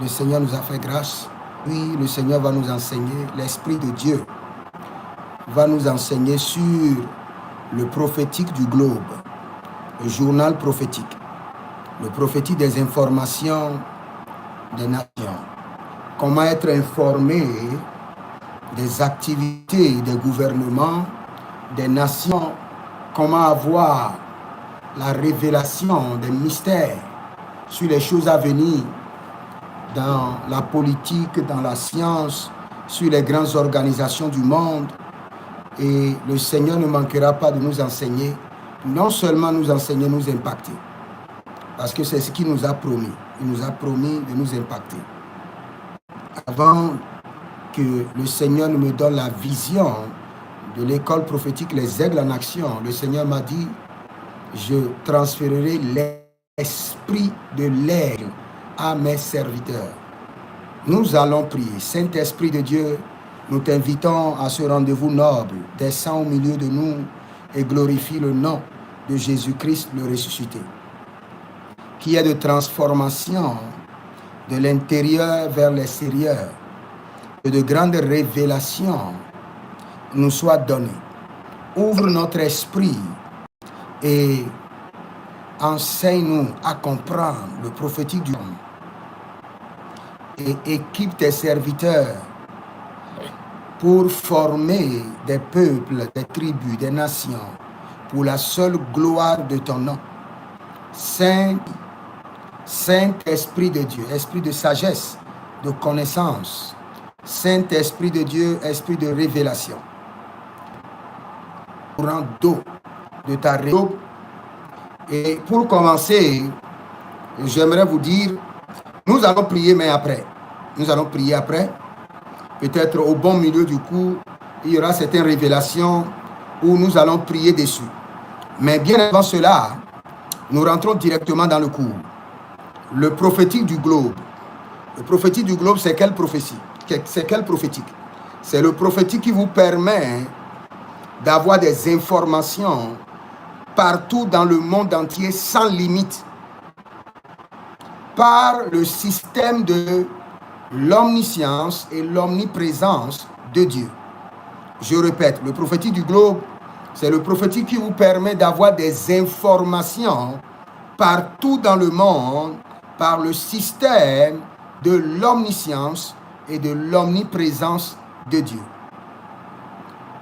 le Seigneur nous a fait grâce. Oui, le Seigneur va nous enseigner, l'Esprit de Dieu va nous enseigner sur le prophétique du globe, le journal prophétique, le prophétique des informations des nations. Comment être informé des activités des gouvernements, des nations, comment avoir la révélation des mystères sur les choses à venir dans la politique, dans la science, sur les grandes organisations du monde. Et le Seigneur ne manquera pas de nous enseigner, non seulement nous enseigner, nous impacter. Parce que c'est ce qu'il nous a promis. Il nous a promis de nous impacter. Avant que le Seigneur ne me donne la vision de l'école prophétique Les Aigles en Action, le Seigneur m'a dit, je transférerai l'esprit de l'aigle à mes serviteurs. Nous allons prier. Saint-Esprit de Dieu, nous t'invitons à ce rendez-vous noble. Descends au milieu de nous et glorifie le nom de Jésus-Christ le ressuscité, qui est de transformation de l'intérieur vers l'extérieur, que de grandes révélations nous soient données. Ouvre notre esprit et enseigne-nous à comprendre le prophétique du monde. Et équipe tes serviteurs pour former des peuples, des tribus, des nations, pour la seule gloire de ton nom. Saint-Esprit de Dieu, esprit de sagesse, de connaissance, Saint-Esprit de Dieu, esprit de révélation. Courant d'eau de ta révélation. Et pour commencer, j'aimerais vous dire, nous allons prier, mais après. Nous allons prier après. Peut-être au bon milieu du cours, il y aura certaines révélations où nous allons prier dessus. Mais bien avant cela, nous rentrons directement dans le cours. Le prophétique du globe. Le prophétique du globe, c'est quelle prophétie? C'est quelle prophétique? C'est le prophétique qui vous permet d'avoir des informations partout dans le monde entier sans limite, par le système de l'omniscience et l'omniprésence de Dieu. Je répète, le prophétique du globe, c'est le prophétique qui vous permet d'avoir des informations partout dans le monde par le système de l'omniscience et de l'omniprésence de Dieu.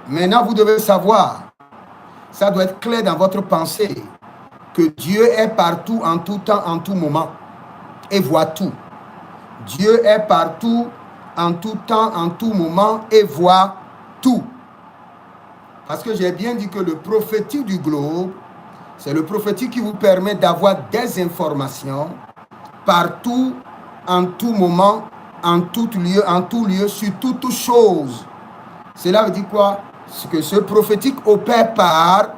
Maintenant, vous devez savoir, ça doit être clair dans votre pensée, que Dieu est partout, en tout temps, en tout moment, et voit tout. Dieu est partout, en tout temps, en tout moment, et voit tout. Parce que j'ai bien dit que le prophétique du globe, c'est le prophétique qui vous permet d'avoir des informations partout, en tout moment, en tout lieu, sur toute chose. Cela veut dire quoi? Que ce prophétique opère par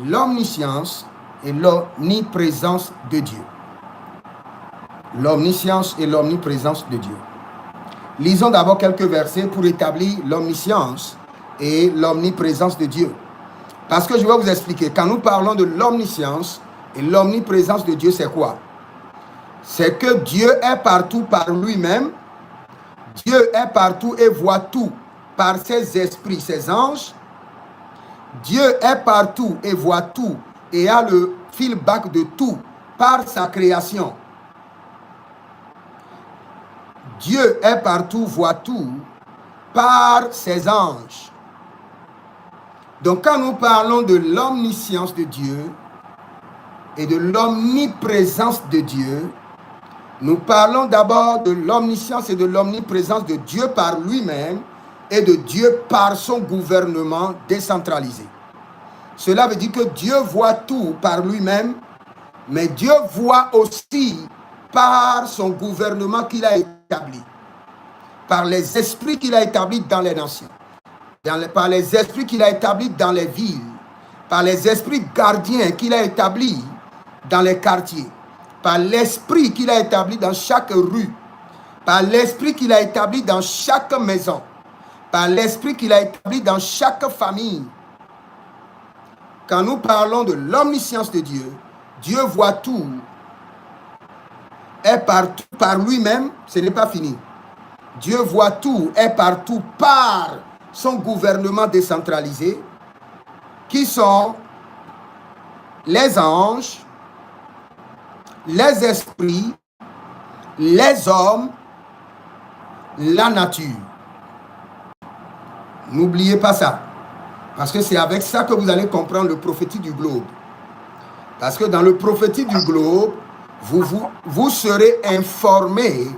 l'omniscience et l'omniprésence de Dieu. L'omniscience et l'omniprésence de Dieu. Lisons d'abord quelques versets pour établir l'omniscience et l'omniprésence de Dieu. Parce que je vais vous expliquer, quand nous parlons de l'omniscience et l'omniprésence de Dieu, c'est quoi? C'est que Dieu est partout par lui-même. Dieu est partout et voit tout par ses esprits, ses anges. Dieu est partout et voit tout et a le feedback de tout par sa création. Dieu est partout, voit tout par ses anges. Donc quand nous parlons de l'omniscience de Dieu et de l'omniprésence de Dieu, nous parlons d'abord de l'omniscience et de l'omniprésence de Dieu par lui-même et de Dieu par son gouvernement décentralisé. Cela veut dire que Dieu voit tout par lui-même, mais Dieu voit aussi par son gouvernement qu'il a établi, par les esprits qu'il a établis dans les nations, par les esprits qu'il a établis dans les villes, par les esprits gardiens qu'il a établis dans les quartiers, par l'esprit qu'il a établi dans chaque rue, par l'esprit qu'il a établi dans chaque maison, par l'esprit qu'il a établi dans chaque famille. Quand nous parlons de l'omniscience de Dieu, Dieu voit tout est partout par lui-même, ce n'est pas fini. Dieu voit tout, est partout par son gouvernement décentralisé, qui sont les anges, les esprits, les hommes, la nature. N'oubliez pas ça. Parce que c'est avec ça que vous allez comprendre le prophétique du globe. Parce que dans le prophétique du globe, vous serez informés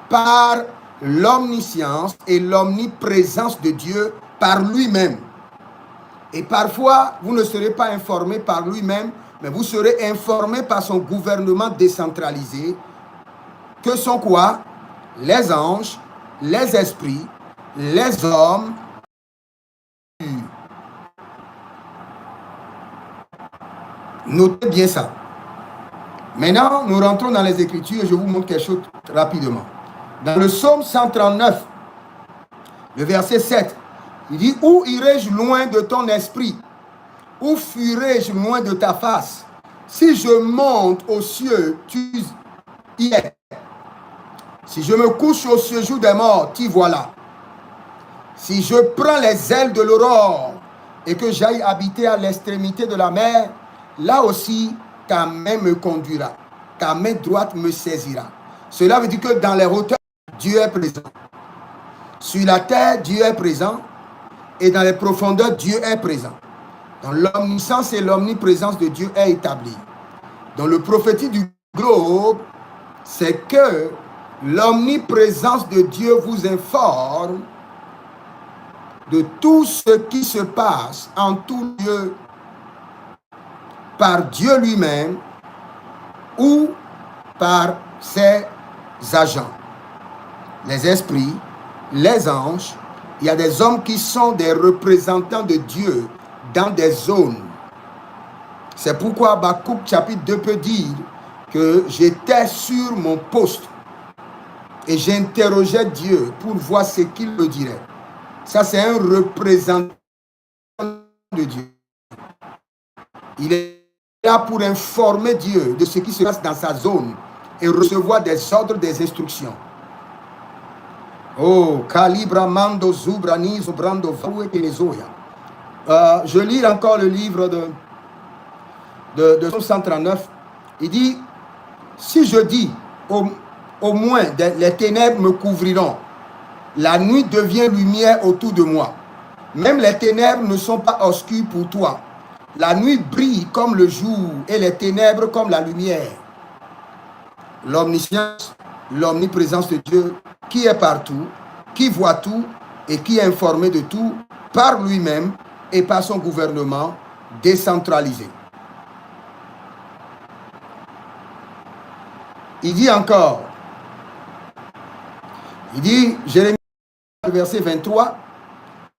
par l'omniscience et l'omniprésence de Dieu par lui-même. Et parfois, vous ne serez pas informés par lui-même, mais vous serez informés par son gouvernement décentralisé, que sont quoi? Les anges, les esprits, les hommes. Notez bien ça. Maintenant, nous rentrons dans les Écritures et je vous montre quelque chose rapidement. Dans le psaume 139, le verset 7, il dit: où irai-je loin de ton esprit? Où fuirai-je loin de ta face? Si je monte aux cieux, tu y es. Si je me couche au séjour des morts, t'y voilà. Si je prends les ailes de l'aurore et que j'aille habiter à l'extrémité de la mer, là aussi, ta main me conduira, ta main droite me saisira. Cela veut dire que dans les hauteurs, Dieu est présent. Sur la terre, Dieu est présent. Et dans les profondeurs, Dieu est présent. Dans l'omniscience et l'omniprésence de Dieu est établie. Dans le prophétique du globe, c'est que l'omniprésence de Dieu vous informe de tout ce qui se passe en tout lieu par Dieu lui-même ou par ses agents. Les esprits, les anges, il y a des hommes qui sont des représentants de Dieu dans des zones. C'est pourquoi Habakkuk chapitre 2 peut dire que j'étais sur mon poste et j'interrogeais Dieu pour voir ce qu'il me dirait. Ça, c'est un représentant de Dieu. Il est là pour informer Dieu de ce qui se passe dans sa zone et recevoir des ordres, des instructions. Oh, Calibra Mando Zubrani Zubrando Vaue Telezoya. Je lis encore le livre de 139. Il dit: si je dis au moins les ténèbres me couvriront, la nuit devient lumière autour de moi. Même les ténèbres ne sont pas obscures pour toi. La nuit brille comme le jour et les ténèbres comme la lumière. L'omniscience, l'omniprésence de Dieu qui est partout, qui voit tout et qui est informé de tout par lui-même et par son gouvernement décentralisé. Il dit encore, il dit, Jérémie, verset 23,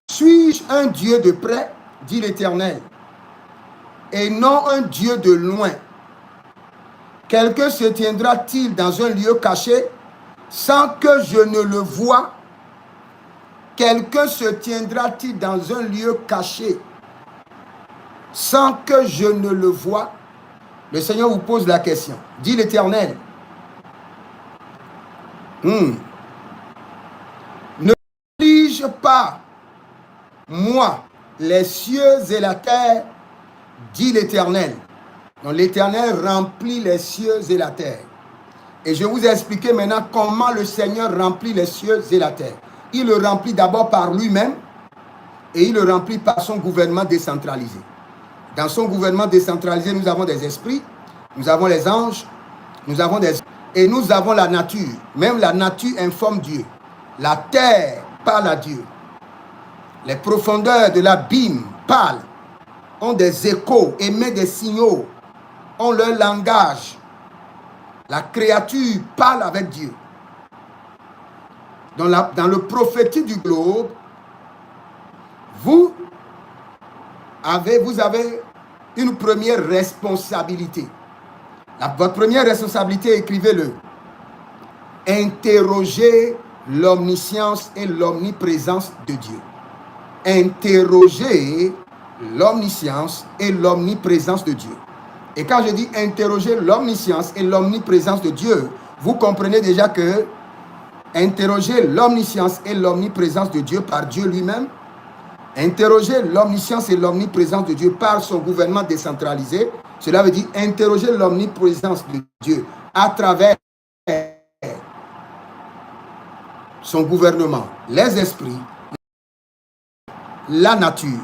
suis-je un Dieu de près, dit l'Éternel, et non un Dieu de loin? Quelqu'un se tiendra-t-il dans un lieu caché sans que je ne le voie? Quelqu'un se tiendra-t-il dans un lieu caché sans que je ne le voie? Le Seigneur vous pose la question. Dit l'Éternel. Ne néglige pas, moi, les cieux et la terre, dit l'Éternel. Donc l'Éternel remplit les cieux et la terre. Et je vous ai expliqué maintenant comment le Seigneur remplit les cieux et la terre. Il le remplit d'abord par lui-même et il le remplit par son gouvernement décentralisé. Dans son gouvernement décentralisé, nous avons des esprits, nous avons les anges, nous avons des... Et nous avons la nature. Même la nature informe Dieu. La terre parle à Dieu. Les profondeurs de l'abîme parlent, ont des échos, émettent des signaux, ont leur langage. La créature parle avec Dieu. Dans le prophétique du globe, vous avez une première responsabilité. Votre première responsabilité, écrivez-le. Interrogez l'omniscience et l'omniprésence de Dieu. Interrogez l'omniscience et l'omniprésence de Dieu. Et quand je dis interroger l'omniscience et l'omniprésence de Dieu, vous comprenez déjà que interroger l'omniscience et l'omniprésence de Dieu par Dieu lui-même, interroger l'omniscience et l'omniprésence de Dieu par son gouvernement décentralisé, cela veut dire interroger l'omniprésence de Dieu à travers son gouvernement, les esprits, la nature.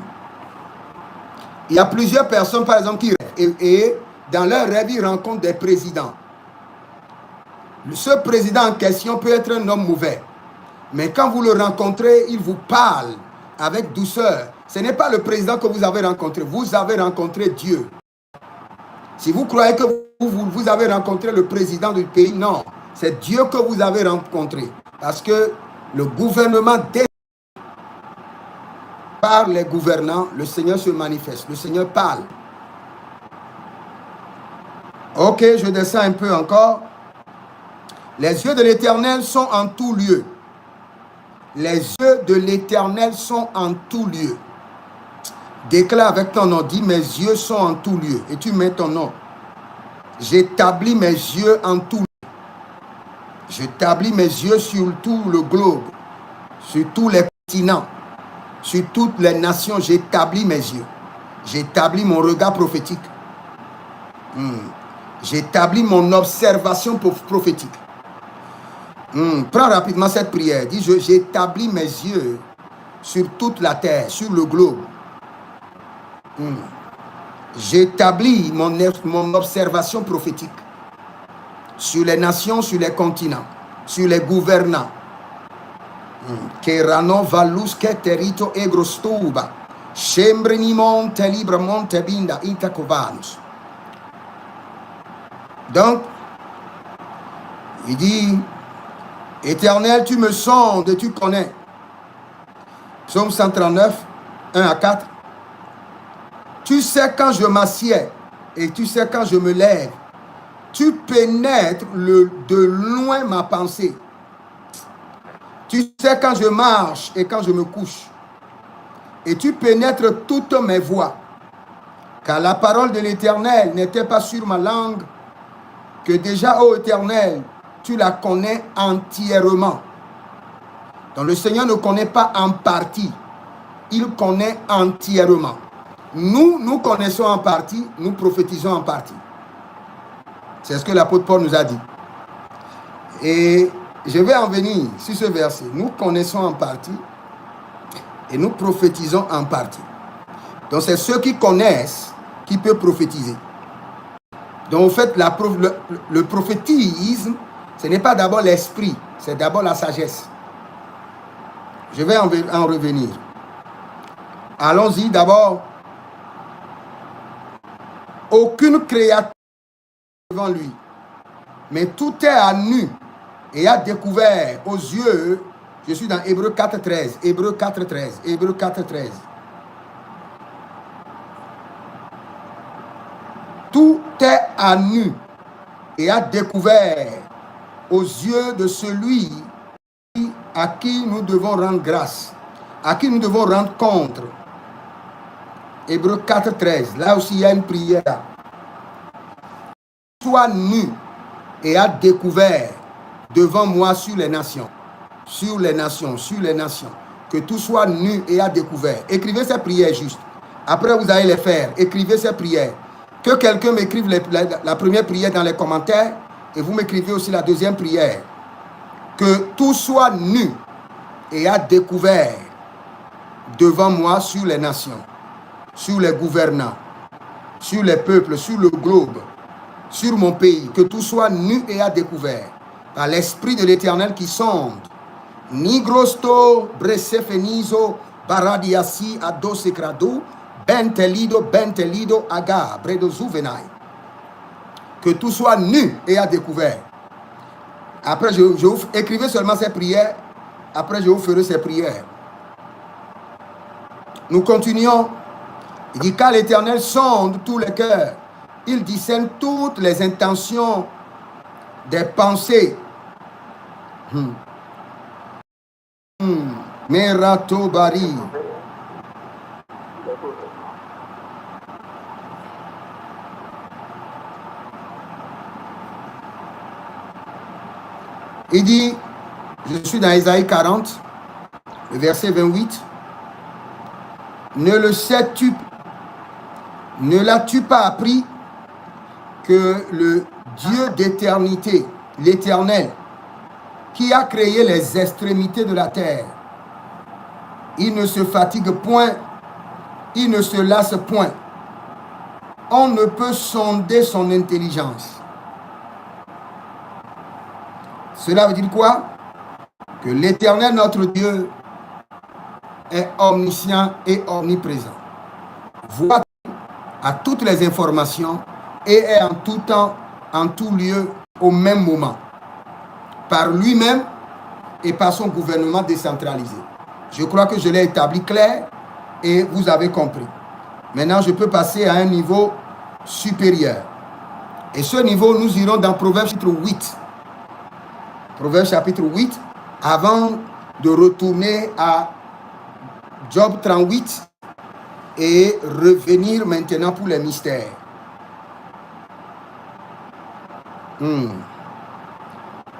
Il y a plusieurs personnes, par exemple, qui rêvent et dans leur rêve, ils rencontrent des présidents. Ce président en question peut être un homme mauvais. Mais quand vous le rencontrez, il vous parle avec douceur. Ce n'est pas le président que vous avez rencontré. Vous avez rencontré Dieu. Si vous croyez que vous avez rencontré le président du pays, non. C'est Dieu que vous avez rencontré. Parce que le gouvernement par les gouvernants, le Seigneur se manifeste. Le Seigneur parle. Ok, je descends un peu encore. Les yeux de l'Éternel sont en tout lieu. Les yeux de l'Éternel sont en tout lieu. Déclare avec ton nom, dis mes yeux sont en tout lieu. Et tu mets ton nom. J'établis mes yeux en tout lieu. J'établis mes yeux sur tout le globe, sur tous les continents, sur toutes les nations. J'établis mes yeux. J'établis mon regard prophétique. J'établis mon observation prophétique. Prends rapidement cette prière. Dis, j'établis mes yeux sur toute la terre, sur le globe. J'établis mon observation prophétique sur les nations, sur les continents, sur les gouvernants. Kerano valus keterito egrostuba. Shembreni monte libre monte binda itakovanus. Donc, il dit, Éternel, tu me sondes, tu connais. Psaume 139, 1 à 4. Tu sais quand je m'assieds et tu sais quand je me lève. Tu pénètres de loin ma pensée. Tu sais quand je marche et quand je me couche. Et tu pénètres toutes mes voies. Car la parole de l'Éternel n'était pas sur ma langue, que déjà, ô Éternel, tu la connais entièrement. Donc le Seigneur ne connaît pas en partie, il connaît entièrement. Nous connaissons en partie, nous prophétisons en partie. C'est ce que l'apôtre Paul nous a dit. Et je vais en venir sur ce verset. Nous connaissons en partie et nous prophétisons en partie. Donc c'est ceux qui connaissent qui peuvent prophétiser. Donc en fait, le prophétisme, ce n'est pas d'abord l'esprit, c'est d'abord la sagesse. Je vais en revenir. Allons-y d'abord. Aucune créature devant lui, mais tout est à nu et à découvert aux yeux. Je suis dans Hébreux 4.13. Hébreux 4.13. Hébreux 4.13. Tout est à nu et à découvert aux yeux de celui à qui nous devons rendre grâce, à qui nous devons rendre compte. Hébreux 4.13. Là aussi, il y a une prière. Sois nu et à découvert devant moi sur les nations. Sur les nations, sur les nations. Que tout soit nu et à découvert. Écrivez ces prières juste. Après, vous allez les faire. Écrivez ces prières. Que quelqu'un m'écrive la première prière dans les commentaires et vous m'écrivez aussi la deuxième prière. Que tout soit nu et à découvert devant moi sur les nations, sur les gouvernants, sur les peuples, sur le globe, sur mon pays. Que tout soit nu et à découvert par l'Esprit de l'Éternel qui sonde. Nigrosto, bresefenizo, baradiasi, adosekrado, bentelido, aga, bredo zuvenai. Que tout soit nu et à découvert. Après, je vous écrivez seulement ces prières. Après, je vous ferai ces prières. Nous continuons. Il dit, car l'Éternel sonde tous les cœurs. Il discerne toutes les intentions des pensées. Merato bari. dans Ésaïe 40, le verset 28. Ne le sais-tu, ne l'as-tu pas appris que le Dieu d'éternité, l'Éternel, qui a créé les extrémités de la terre, il ne se fatigue point, il ne se lasse point. On ne peut sonder son intelligence. Cela veut dire quoi? Que l'Éternel, notre Dieu, est omniscient et omniprésent. Voit à toutes les informations et est en tout temps, en tout lieu, au même moment, par lui-même et par son gouvernement décentralisé. Je crois que je l'ai établi clair et vous avez compris. Maintenant, je peux passer à un niveau supérieur. Et ce niveau, nous irons dans Proverbes chapitre 8. Proverbes chapitre 8, avant de retourner à Job 38 et revenir maintenant pour les mystères.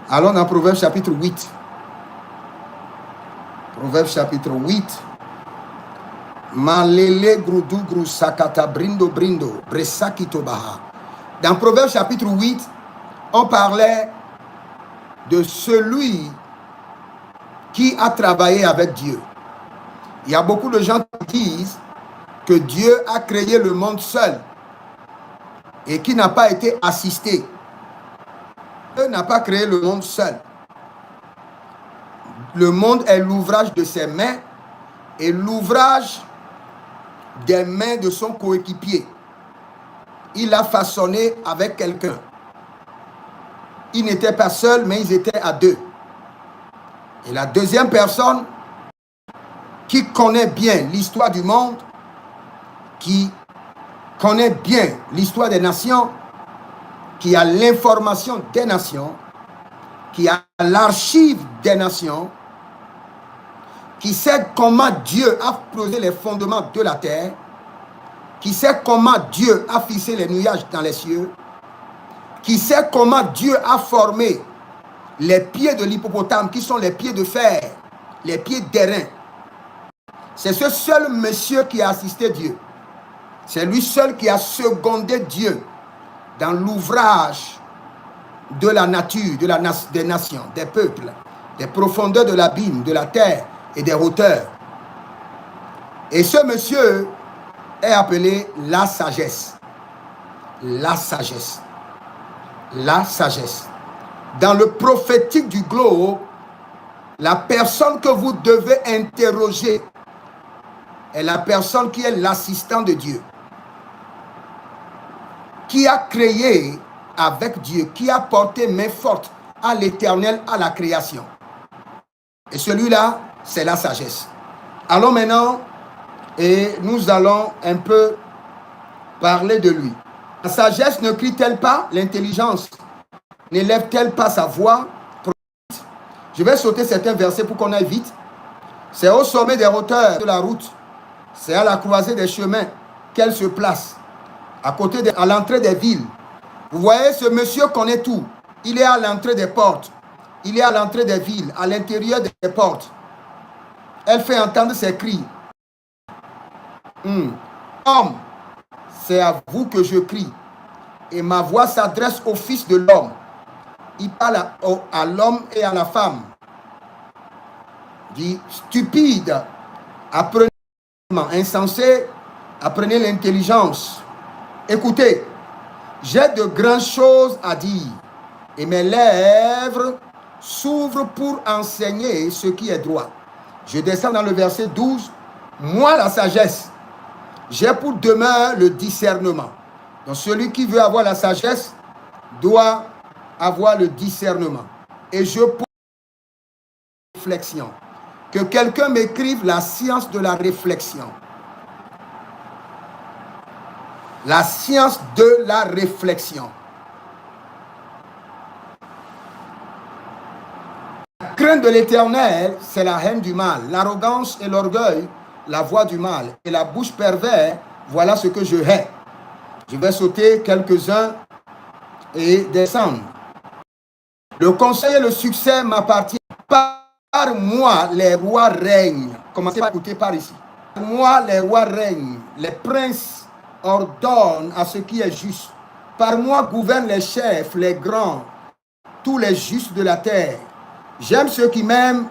Allons dans Proverbes chapitre 8. Proverbes chapitre 8. Malele grudu gru sakata brindo brindo bresakito baha. Dans Proverbes chapitre 8, on parlait de celui qui a travaillé avec Dieu. Il y a beaucoup de gens qui disent que Dieu a créé le monde seul et qui n'a pas été assisté. Dieu n'a pas créé le monde seul. Le monde est l'ouvrage de ses mains et l'ouvrage des mains de son coéquipier. Il l'a façonné avec quelqu'un. Ils n'étaient pas seuls, mais ils étaient à deux. Et la deuxième personne qui connaît bien l'histoire du monde, qui connaît bien l'histoire des nations, qui a l'information des nations, qui a l'archive des nations, qui sait comment Dieu a posé les fondements de la terre, qui sait comment Dieu a fixé les nuages dans les cieux, qui sait comment Dieu a formé les pieds de l'hippopotame, qui sont les pieds de fer, les pieds d'airain. C'est ce seul monsieur qui a assisté Dieu. C'est lui seul qui a secondé Dieu dans l'ouvrage de la nature, des nations, des peuples, des profondeurs de l'abîme, de la terre et des hauteurs. Et ce monsieur est appelé la sagesse. La sagesse. La sagesse. Dans le prophétique du globe, la personne que vous devez interroger est la personne qui est l'assistant de Dieu, qui a créé avec Dieu, qui a porté main forte à l'Éternel, à la création. Et celui-là, c'est la sagesse. Allons maintenant, et nous allons un peu parler de lui. La sagesse ne crie-t-elle pas? L'intelligence n'élève-t-elle pas sa voix? Je vais sauter certains versets pour qu'on aille vite. C'est au sommet des hauteurs de la route, c'est à la croisée des chemins qu'elle se place, à l'entrée des villes. Vous voyez, ce monsieur connaît tout. Il est à l'entrée des portes. Il est à l'entrée des villes, à l'intérieur des portes. Elle fait entendre ses cris. Homme, c'est à vous que je crie. Et ma voix s'adresse au Fils de l'homme. Il parle à l'homme et à la femme. Il dit, stupide, apprenez, insensé, apprenez l'intelligence. Écoutez, j'ai de grandes choses à dire, et mes lèvres s'ouvrent pour enseigner ce qui est droit. Je descends dans le verset 12. Moi, la sagesse, j'ai pour demeure le discernement. Donc celui qui veut avoir la sagesse doit avoir le discernement. Et je pose la réflexion. Que quelqu'un m'écrive la science de la réflexion. La science de la réflexion. La crainte de l'Éternel, c'est la haine du mal. L'arrogance et l'orgueil, la voie du mal. Et la bouche perverse, voilà ce que je hais. Je vais sauter quelques-uns et descendre. Le conseil et le succès m'appartiennent. Pas Par moi, les rois règnent. Commencez par écouter par ici. Par moi, les rois règnent. Les princes ordonnent à ce qui est juste. Par moi gouvernent les chefs, les grands, tous les justes de la terre. J'aime ceux qui m'aiment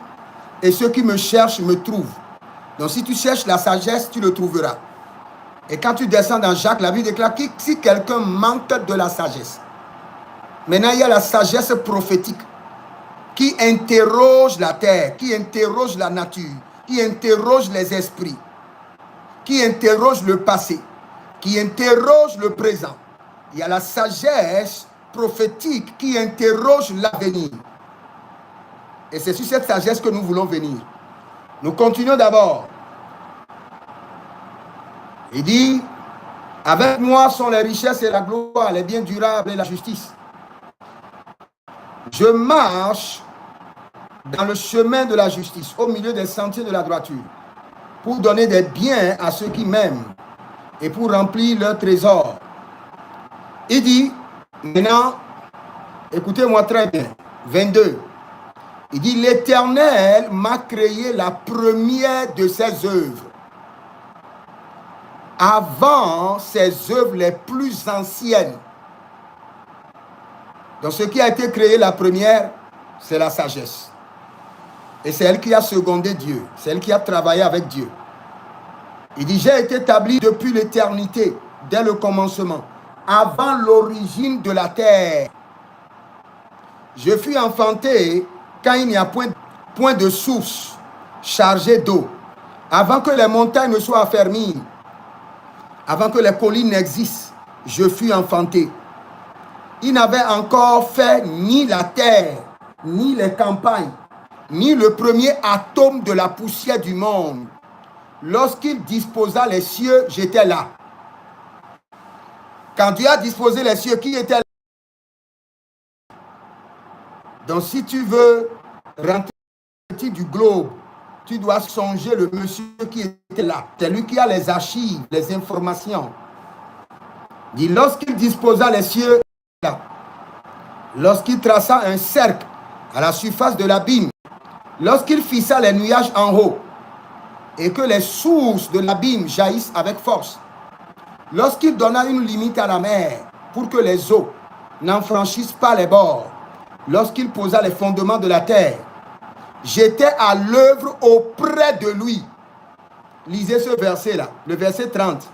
et ceux qui me cherchent me trouvent. Donc si tu cherches la sagesse, tu le trouveras. Et quand tu descends dans Jacques, la Bible déclare que si quelqu'un manque de la sagesse, maintenant il y a la sagesse prophétique qui interroge la terre, qui interroge la nature, qui interroge les esprits, qui interroge le passé, qui interroge le présent. Il y a la sagesse prophétique qui interroge l'avenir. Et c'est sur cette sagesse que nous voulons venir. Nous continuons d'abord. Il dit, avec moi sont les richesses et la gloire, les biens durables et la justice. Je marche dans le chemin de la justice, au milieu des sentiers de la droiture, pour donner des biens à ceux qui m'aiment et pour remplir leur trésor. Il dit, maintenant, écoutez-moi très bien, 22. Il dit, l'Éternel m'a créé la première de ses œuvres, avant ses œuvres les plus anciennes. Donc ce qui a été créé la première, c'est la sagesse. Et c'est elle qui a secondé Dieu. C'est elle qui a travaillé avec Dieu. Il dit, j'ai été établi depuis l'éternité, dès le commencement, avant l'origine de la terre. Je fus enfanté quand il n'y a point de source chargée d'eau, avant que les montagnes ne soient affermies, avant que les collines n'existent, je fus enfanté. Il n'avait encore fait ni la terre, ni les campagnes, ni le premier atome de la poussière du monde. Lorsqu'il disposa les cieux, j'étais là. Quand Dieu a disposé les cieux, qui était là? Donc si tu veux rentrer du globe, tu dois songer le monsieur qui était là. C'est lui qui a les archives, les informations. Il dit, lorsqu'il disposa les cieux, là. Lorsqu'il traça un cercle à la surface de l'abîme, lorsqu'il fixa les nuages en haut, et que les sources de l'abîme jaillissent avec force, lorsqu'il donna une limite à la mer pour que les eaux n'en franchissent pas les bords, lorsqu'il posa les fondements de la terre, j'étais à l'œuvre auprès de lui. Lisez ce verset-là, le verset 30.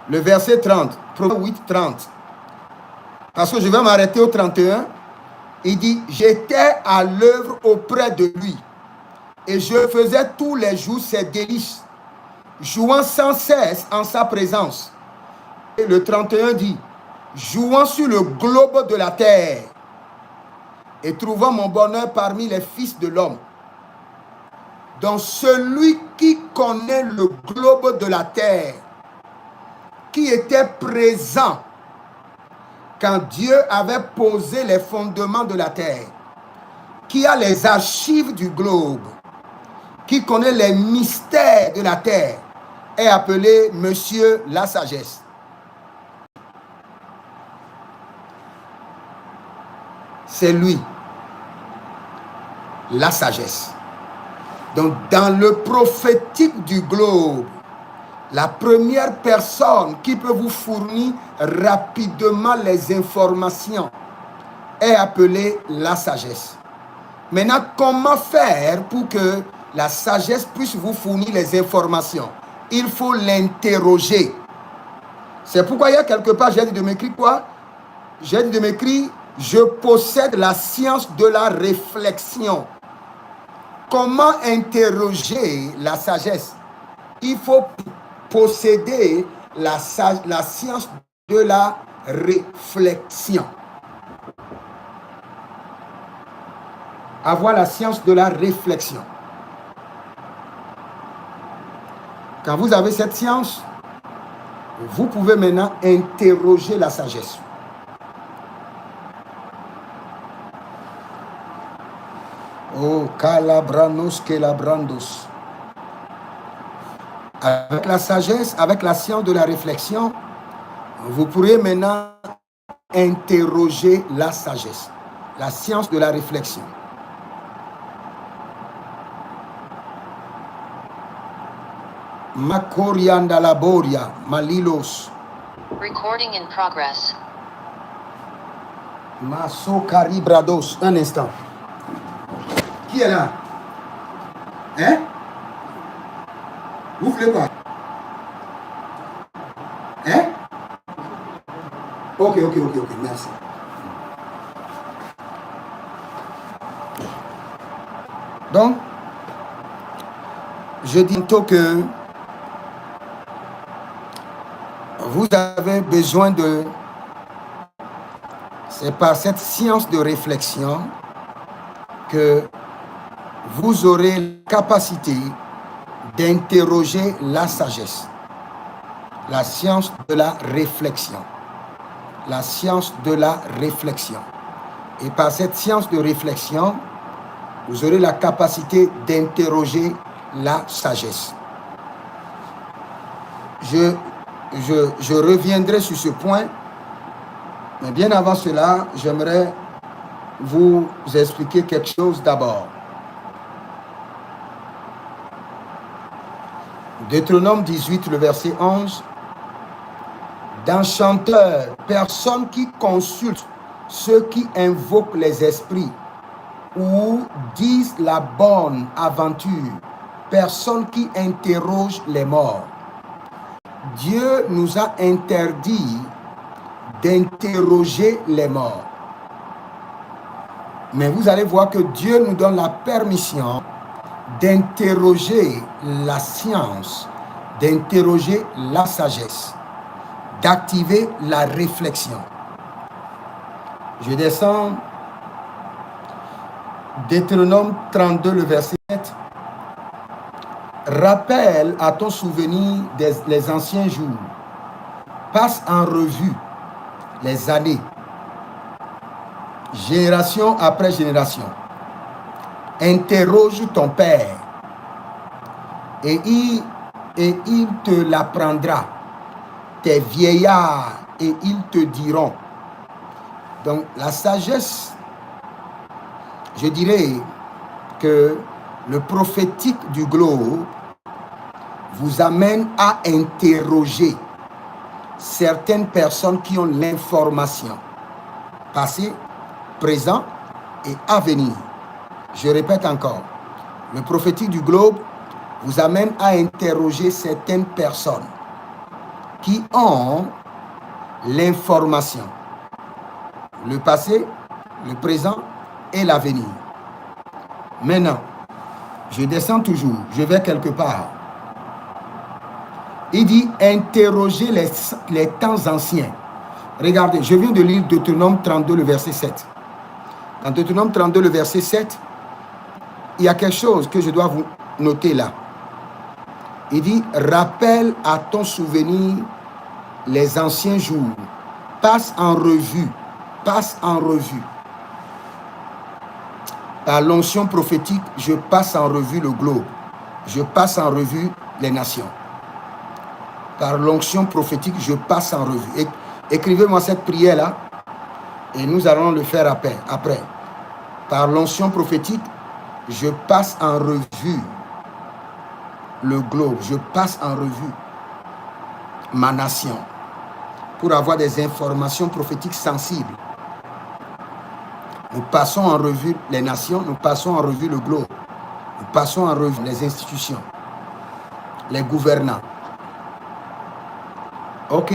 Le verset 30, Proverbe 8, 30. Parce que je vais m'arrêter au 31. Il dit, j'étais à l'œuvre auprès de lui. Et je faisais tous les jours ses délices, jouant sans cesse en sa présence. Et le 31 dit, jouant sur le globe de la terre et trouvant mon bonheur parmi les fils de l'homme. Donc celui qui connaît le globe de la terre, qui était présent quand Dieu avait posé les fondements de la terre, qui a les archives du globe, qui connaît les mystères de la terre, est appelé Monsieur la sagesse. C'est lui, la sagesse. Donc, dans le prophétique du globe, la première personne qui peut vous fournir rapidement les informations est appelée la sagesse. Maintenant, comment faire pour que la sagesse puisse vous fournir les informations? Il faut l'interroger. C'est pourquoi il y a quelque part, j'ai dit de m'écrire quoi? J'ai dit de m'écrire, je possède la science de la réflexion. Comment interroger la sagesse? Il faut posséder la science de la réflexion. Avoir la science de la réflexion. Quand vous avez cette science, vous pouvez maintenant interroger la sagesse. Oh, calabranos que labrandos. Avec la sagesse, avec la science de la réflexion, vous pourrez maintenant interroger la sagesse, la science de la réflexion. Makorianda Laboria, Malilos. Recording in progress. Masokari Brados. Un instant. Qui est là? Hein? Vous voulez quoi? Hein? Ok, merci. Donc, je dis tantôt que vous avez besoin de... C'est par cette science de réflexion que vous aurez la capacité d'interroger la sagesse. La science de la réflexion. La science de la réflexion. Et par cette science de réflexion, vous aurez la capacité d'interroger la sagesse. Je reviendrai sur ce point, mais bien avant cela, j'aimerais vous expliquer quelque chose d'abord. Deutéronome 18, le verset 11. D'enchanteurs, personne qui consulte ceux qui invoquent les esprits ou disent la bonne aventure, personne qui interroge les morts. Dieu nous a interdit d'interroger les morts. Mais vous allez voir que Dieu nous donne la permission d'interroger la science, d'interroger la sagesse, d'activer la réflexion. Je descends Deutéronome 32, le verset 7. Rappelle à ton souvenir les anciens jours. Passe en revue les années, génération après génération. Interroge ton père et il te l'apprendra. Tes vieillards et ils te diront. Donc la sagesse, je dirais que le prophétique du globe vous amène à interroger certaines personnes qui ont l'information passé, présent et à venir. Je répète encore, le prophétique du globe vous amène à interroger certaines personnes qui ont l'information, le passé, le présent et l'avenir. Maintenant, je descends toujours, je vais quelque part. Il dit interroger les temps anciens. Regardez, je viens de lire Deutéronome 32, le verset 7. Dans Deutéronome 32, le verset 7, il y a quelque chose que je dois vous noter là. Il dit, rappelle à ton souvenir les anciens jours. Passe en revue. Passe en revue. Par l'onction prophétique, je passe en revue le globe. Je passe en revue les nations. Par l'onction prophétique, je passe en revue. Écrivez-moi cette prière-là et nous allons le faire après. Par l'onction prophétique, je passe en revue le globe. Je passe en revue ma nation pour avoir des informations prophétiques sensibles. Nous passons en revue les nations, nous passons en revue le globe. Nous passons en revue les institutions, les gouvernants. Ok?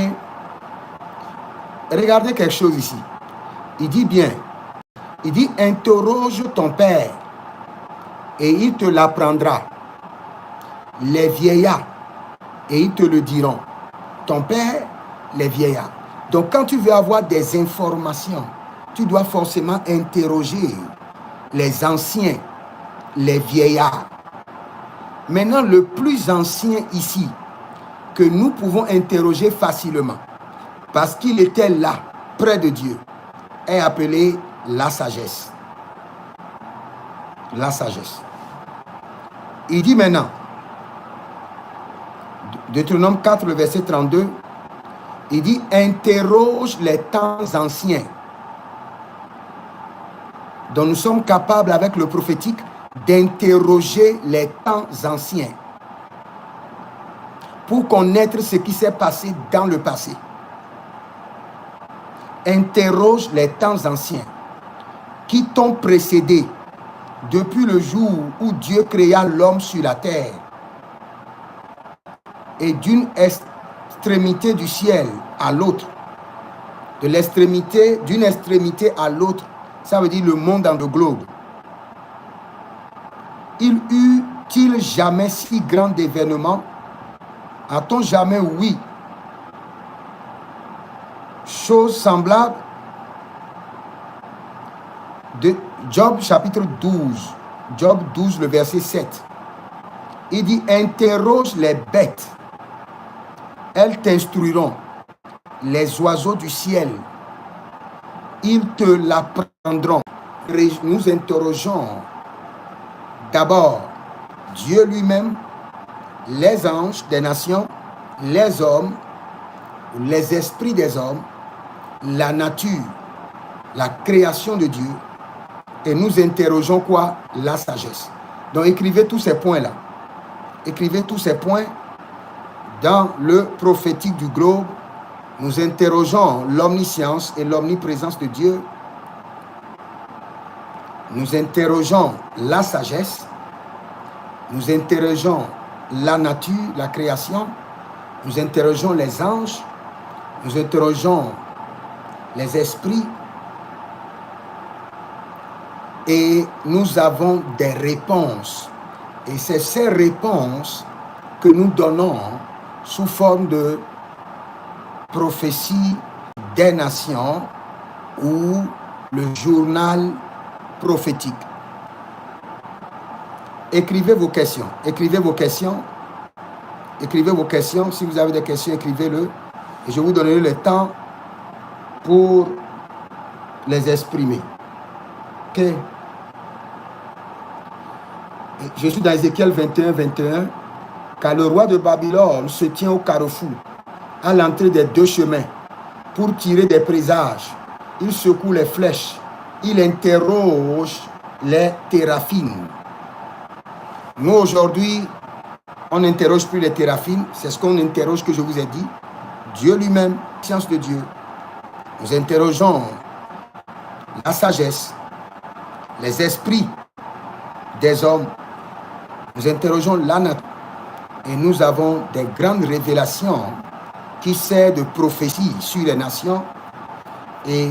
Regardez quelque chose ici. Il dit bien, il dit interroge ton père et il te l'apprendra. Les vieillards et ils te le diront. Ton père, les vieillards. Donc quand tu veux avoir des informations, tu dois forcément interroger les anciens, les vieillards. Maintenant, le plus ancien ici, que nous pouvons interroger facilement, parce qu'il était là, près de Dieu, est appelé la sagesse. La sagesse. Il dit maintenant, Deutéronome 4, le verset 32, il dit, interroge les temps anciens. Donc nous sommes capables avec le prophétique d'interroger les temps anciens. pour connaître ce qui s'est passé dans le passé. Interroge les temps anciens qui t'ont précédé depuis le jour où Dieu créa l'homme sur la terre et d'une extrémité du ciel à l'autre, d'une extrémité à l'autre, ça veut dire le monde dans le globe. Il eut-il jamais si grand événement? A-t-on jamais ouï chose semblable? De Job chapitre 12, Job 12, le verset 7. Il dit, interroge les bêtes, elles t'instruiront, les oiseaux du ciel, ils te l'apprendront. Nous interrogeons d'abord Dieu lui-même, les anges des nations, les hommes, les esprits des hommes, la nature, la création de Dieu, et nous interrogeons quoi? La sagesse. Donc écrivez tous ces points-là. Écrivez tous ces points dans le prophétique du globe. Nous interrogeons l'omniscience et l'omniprésence de Dieu. Nous interrogeons la sagesse. Nous interrogeons la nature, la création. Nous interrogeons les anges. Nous interrogeons les esprits. Et nous avons des réponses. Et c'est ces réponses que nous donnons sous forme de prophétie des nations ou le journal prophétique. Écrivez vos questions. Écrivez vos questions. Écrivez vos questions. Si vous avez des questions, écrivez-le. Et je vous donnerai le temps pour les exprimer. Ok? Je suis dans Ézéchiel 21, 21. Car le roi de Babylone se tient au carrefour, à l'entrée des deux chemins, pour tirer des présages. Il secoue les flèches. Il interroge les téraphines. Nous, aujourd'hui, on n'interroge plus les téraphines. C'est ce qu'on interroge que je vous ai dit. Dieu lui-même, science de Dieu. Nous interrogeons la sagesse, les esprits des hommes. Nous interrogeons la nature. Et nous avons des grandes révélations qui servent de prophétie sur les nations et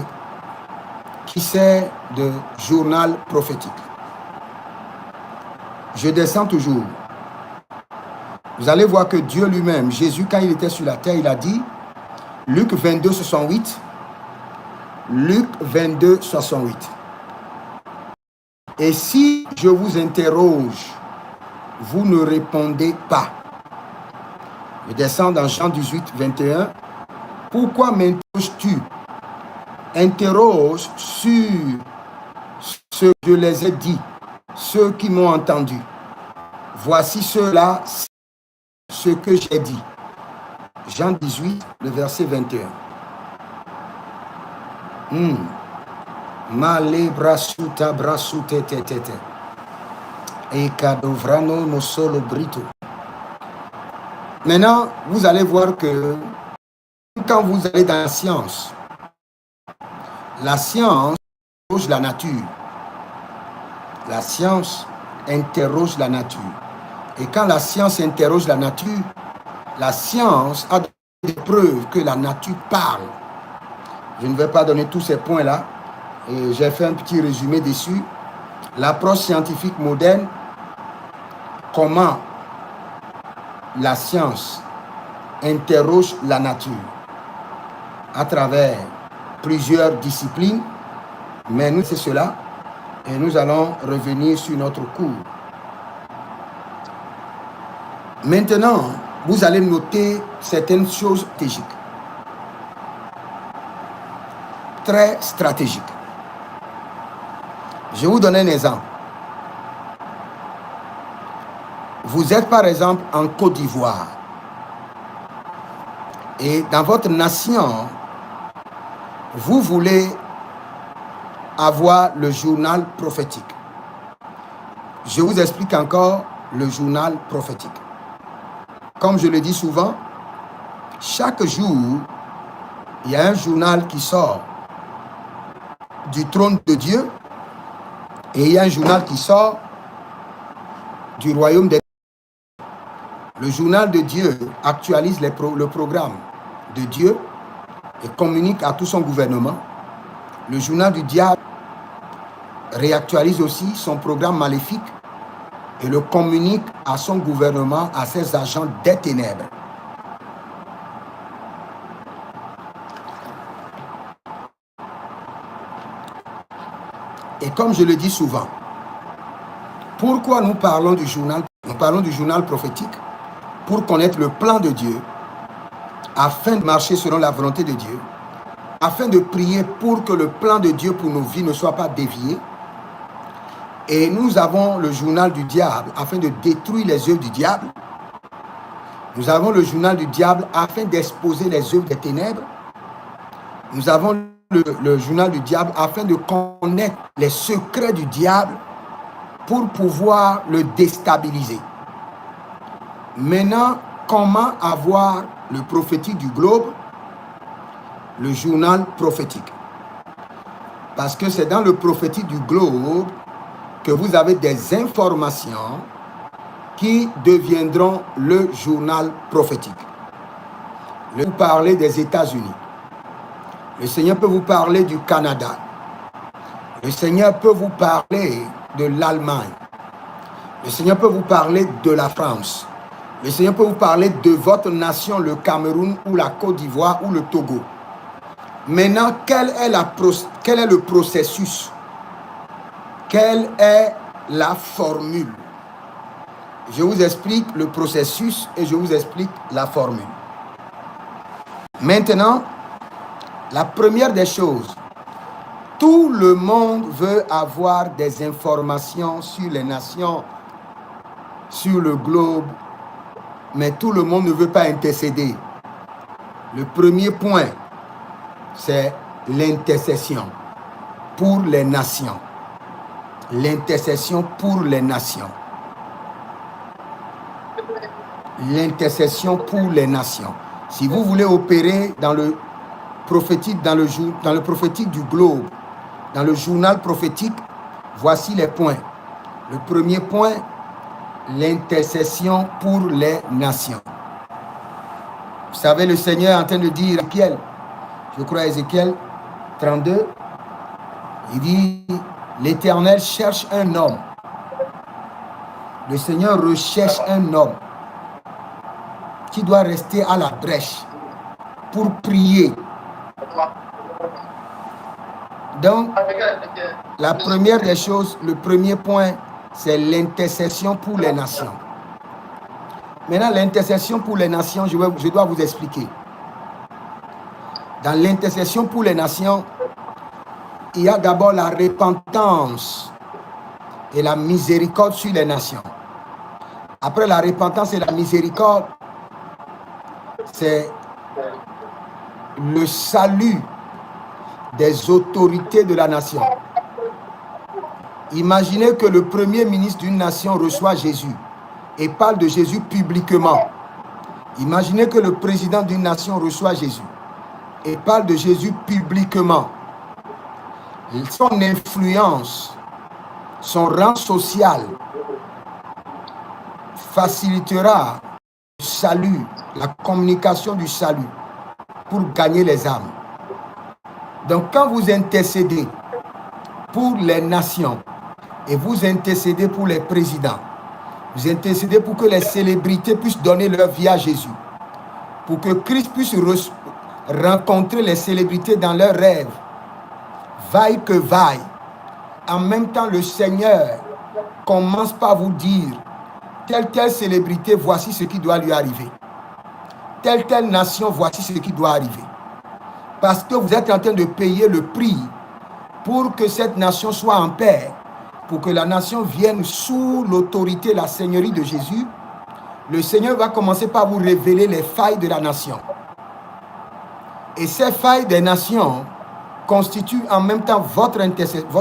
qui servent de journal prophétique. Je descends toujours. Vous allez voir que Dieu lui-même, Jésus, quand il était sur la terre, il a dit, Luc 22, 68, Luc 22, 68. Et si je vous interroge, vous ne répondez pas. Je descends dans Jean 18, 21. Pourquoi m'interroges-tu? Interroge sur ce que je les ai dit, ceux qui m'ont entendu. Voici ceux-là, ce que j'ai dit. Jean 18, le verset 21. Male brasuta brasute tetete. Et cadovrano no solo brito. Maintenant, vous allez voir que quand vous allez dans la science interroge la nature. La science interroge la nature. Et quand la science interroge la nature, la science a des preuves que la nature parle. Je ne vais pas donner tous ces points-là. J'ai fait un petit résumé dessus. L'approche scientifique moderne, comment la science interroge la nature à travers plusieurs disciplines, mais nous c'est cela et nous allons revenir sur notre cours. Maintenant, vous allez noter certaines choses stratégiques, très stratégiques. Je vais vous donner un exemple. Vous êtes par exemple en Côte d'Ivoire et dans votre nation, vous voulez avoir le journal prophétique. Je vous explique encore le journal prophétique. comme je le dis souvent, chaque jour, il y a un journal qui sort du trône de Dieu et il y a un journal qui sort du royaume des... Le journal de Dieu actualise le programme de Dieu et communique à tout son gouvernement. Le journal du diable réactualise aussi son programme maléfique et le communique à son gouvernement, à ses agents des ténèbres. Et comme je le dis souvent, pourquoi nous parlons du journal? Nous parlons du journal prophétique pour connaître le plan de Dieu, afin de marcher selon la volonté de Dieu, afin de prier pour que le plan de Dieu pour nos vies ne soit pas dévié. Et nous avons le journal du diable afin de détruire les œuvres du diable. Nous avons le journal du diable afin d'exposer les œuvres des ténèbres. Nous avons le journal du diable afin de connaître les secrets du diable pour pouvoir le déstabiliser. Maintenant, comment avoir le prophétique du globe, le journal prophétique? Parce que c'est dans le prophétique du globe que vous avez des informations qui deviendront le journal prophétique. Je vais vous parler des États-Unis. Le Seigneur peut vous parler du Canada. Le Seigneur peut vous parler de l'Allemagne. Le Seigneur peut vous parler de la France. Le Seigneur peut vous parler de votre nation, le Cameroun ou la Côte d'Ivoire ou le Togo. Maintenant, quel est le processus? Quelle est la formule? Je vous explique le processus et je vous explique la formule. Maintenant, la première des choses, tout le monde veut avoir des informations sur les nations, sur le globe, mais tout le monde ne veut pas intercéder. Le premier point, c'est l'intercession pour les nations. L'intercession pour les nations. L'intercession pour les nations. Si vous voulez opérer dans le prophétique, dans le prophétique du globe, dans le journal prophétique, voici les points. Le premier point, l'intercession pour les nations. Vous savez, le Seigneur est en train de dire, Ézéchiel, je crois Ézéchiel 32, il dit, l'Éternel cherche un homme. Le Seigneur recherche un homme qui doit rester à la brèche pour prier. Donc, la première des choses, le premier point, c'est l'intercession pour les nations. Maintenant, l'intercession pour les nations, je dois vous expliquer. Dans l'intercession pour les nations, il y a d'abord la repentance et la miséricorde sur les nations. Après la repentance et la miséricorde, c'est le salut des autorités de la nation. Imaginez que le premier ministre d'une nation reçoit Jésus et parle de Jésus publiquement. Imaginez que le président d'une nation reçoit Jésus et parle de Jésus publiquement. Son influence, son rang social facilitera le salut, la communication du salut pour gagner les âmes. Donc quand vous intercédez pour les nations et vous intercédez pour les présidents, vous intercédez pour que les célébrités puissent donner leur vie à Jésus, pour que Christ puisse rencontrer les célébrités dans leurs rêves, vaille que vaille. En même temps, le Seigneur commence par vous dire, telle célébrité, voici ce qui doit lui arriver. Telle nation, voici ce qui doit arriver. Parce que vous êtes en train de payer le prix pour que cette nation soit en paix, pour que la nation vienne sous l'autorité, la seigneurie de Jésus. Le Seigneur va commencer par vous révéler les failles de la nation. Et ces failles des nations constituent en même temps votre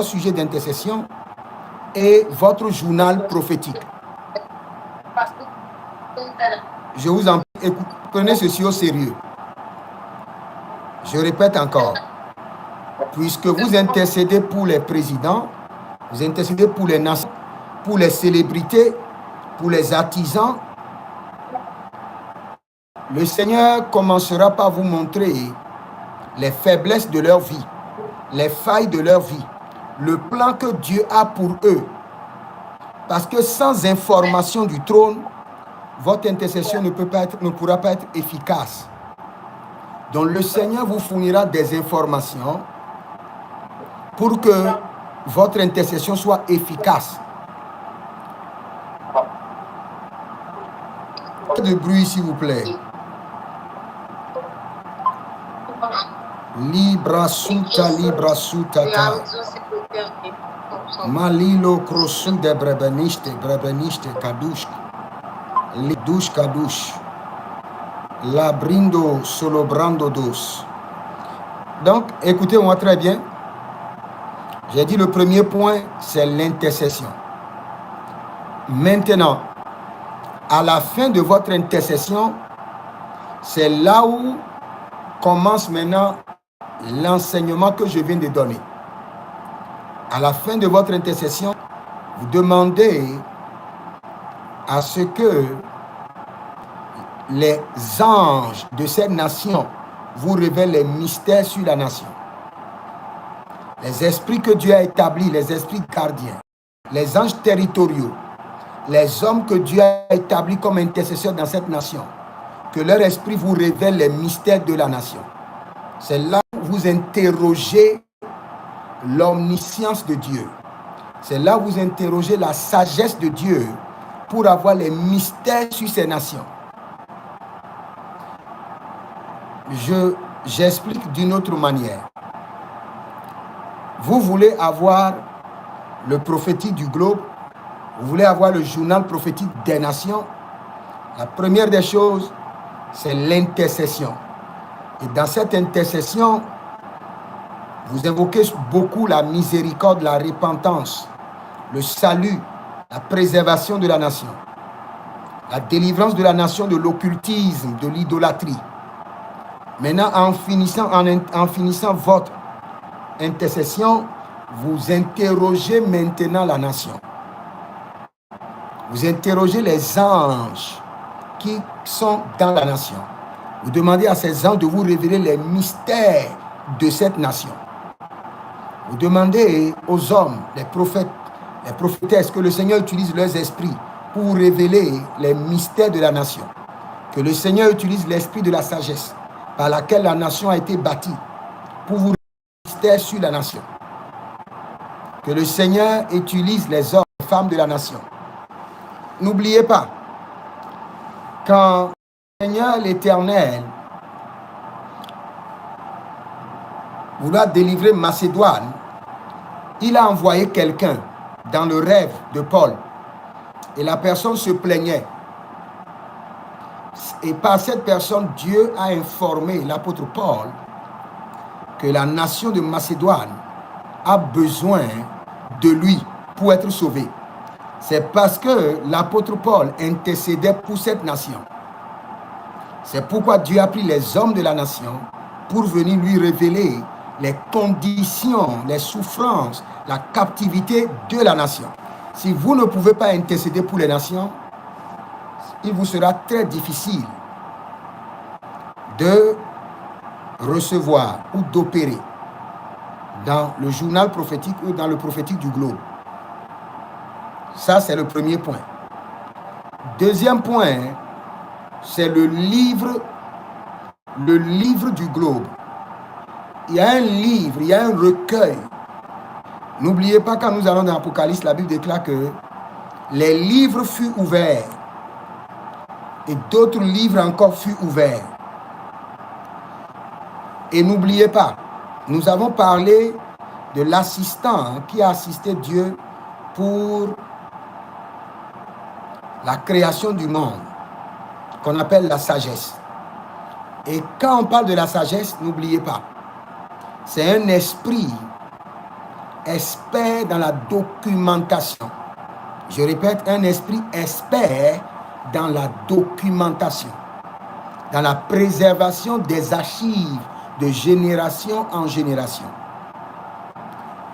sujet d'intercession et votre journal prophétique. je vous en prie, prenez ceci au sérieux. Je répète encore, puisque vous intercédez pour les présidents, vous intercédez pour les nations, pour les célébrités, pour les artisans, le Seigneur commencera par vous montrer les faiblesses de leur vie, les failles de leur vie, le plan que Dieu a pour eux. Parce que sans information du trône, votre intercession ne pourra pas être efficace. Donc le Seigneur vous fournira des informations pour que votre intercession soit efficace. Pas de bruit, s'il vous plaît. Libra sutata. Malilo krosu de brebeniste kadush. Lidush kadush. Labrindo solobrando dos. Donc, écoutez-moi très bien. J'ai dit le premier point, c'est l'intercession. Maintenant, à la fin de votre intercession, c'est là où commence maintenant l'enseignement que je viens de donner. À la fin de votre intercession, vous demandez à ce que les anges de cette nation vous révèlent les mystères sur la nation. Les esprits que Dieu a établis, les esprits gardiens, les anges territoriaux, les hommes que Dieu a établis comme intercesseurs dans cette nation, que leur esprit vous révèle les mystères de la nation. C'est là où vous interrogez l'omniscience de Dieu. C'est là où vous interrogez la sagesse de Dieu pour avoir les mystères sur ces nations. J'explique d'une autre manière. Vous voulez avoir le prophétique du globe, vous voulez avoir le journal prophétique des nations. La première des choses, c'est l'intercession. Et dans cette intercession, vous invoquez beaucoup la miséricorde, la repentance, le salut, la préservation de la nation, la délivrance de la nation de l'occultisme, de l'idolâtrie. Maintenant, en finissant votre intercession, vous interrogez maintenant la nation. Vous interrogez les anges qui sont dans la nation. Vous demandez à ces anges de vous révéler les mystères de cette nation. Vous demandez aux hommes, les prophètes, les prophétesses, que le Seigneur utilise leurs esprits pour vous révéler les mystères de la nation. Que le Seigneur utilise l'esprit de la sagesse par laquelle la nation a été bâtie pour vous révéler les mystères sur la nation. Que le Seigneur utilise les hommes et les femmes de la nation. N'oubliez pas, quand le Seigneur l'Éternel vouloir délivrer Macédoine, il a envoyé quelqu'un dans le rêve de Paul. Et la personne se plaignait. Et par cette personne, Dieu a informé l'apôtre Paul que la nation de Macédoine a besoin de lui pour être sauvée. C'est parce que l'apôtre Paul intercédait pour cette nation. C'est pourquoi Dieu a pris les hommes de la nation pour venir lui révéler les conditions, les souffrances, la captivité de la nation. Si vous ne pouvez pas intercéder pour les nations, il vous sera très difficile de recevoir ou d'opérer dans le journal prophétique ou dans le prophétique du globe. Ça, c'est le premier point. Deuxième point, c'est le livre du globe. Il y a un livre, il y a un recueil. N'oubliez pas, quand nous allons dans l'Apocalypse, la Bible déclare que les livres furent ouverts et d'autres livres encore furent ouverts. Et n'oubliez pas, nous avons parlé de l'assistant qui a assisté Dieu pour la création du monde, qu'on appelle la sagesse. Et quand on parle de la sagesse, n'oubliez pas, c'est un esprit expert dans la documentation. Je répète, un esprit expert dans la documentation, dans la préservation des archives de génération en génération.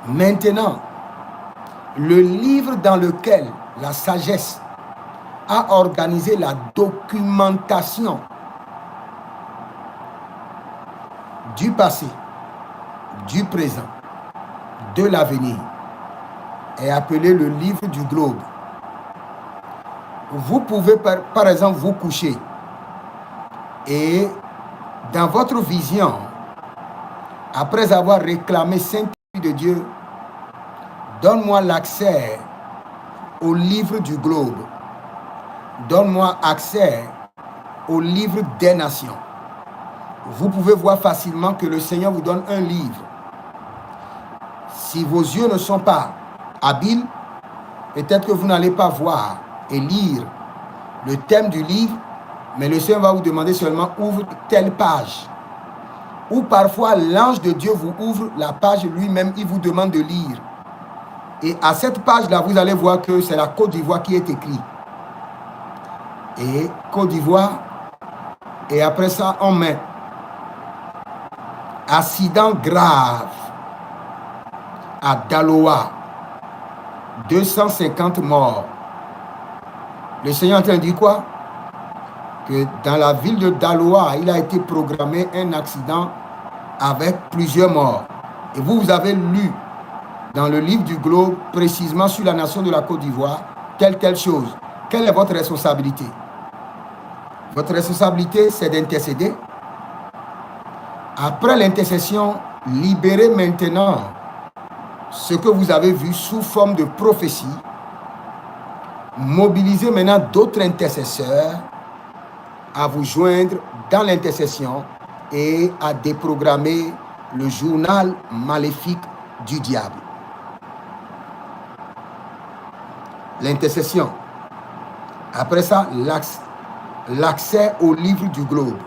Maintenant, le livre dans lequel la sagesse a organisé la documentation du passé, du présent, de l'avenir est appelé le livre du globe. Vous pouvez par exemple vous coucher et dans votre vision, après avoir réclamé Saint-Esprit de Dieu, donne-moi l'accès au livre du globe. Donne-moi accès au livre des nations. Vous pouvez voir facilement que le Seigneur vous donne un livre. Si vos yeux ne sont pas habiles, peut-être que vous n'allez pas voir et lire le thème du livre, mais le Seigneur va vous demander seulement ouvre telle page. Ou parfois l'ange de Dieu vous ouvre la page lui-même, il vous demande de lire. Et à cette page-là, vous allez voir que c'est la Côte d'Ivoire qui est écrite. Et Côte d'Ivoire, et après ça, on met accident grave à Daloa, 250 morts. Le Seigneur est en train de dire quoi? Que dans la ville de Daloa, il a été programmé un accident avec plusieurs morts. Et vous avez lu dans le livre du globe, précisément sur la nation de la Côte d'Ivoire, telle chose. Quelle est votre responsabilité? Votre responsabilité, c'est d'intercéder. Après l'intercession, libérez maintenant ce que vous avez vu sous forme de prophétie. Mobilisez maintenant d'autres intercesseurs à vous joindre dans l'intercession et à déprogrammer le journal maléfique du diable. L'intercession. Après ça, l'accès au livre du globe.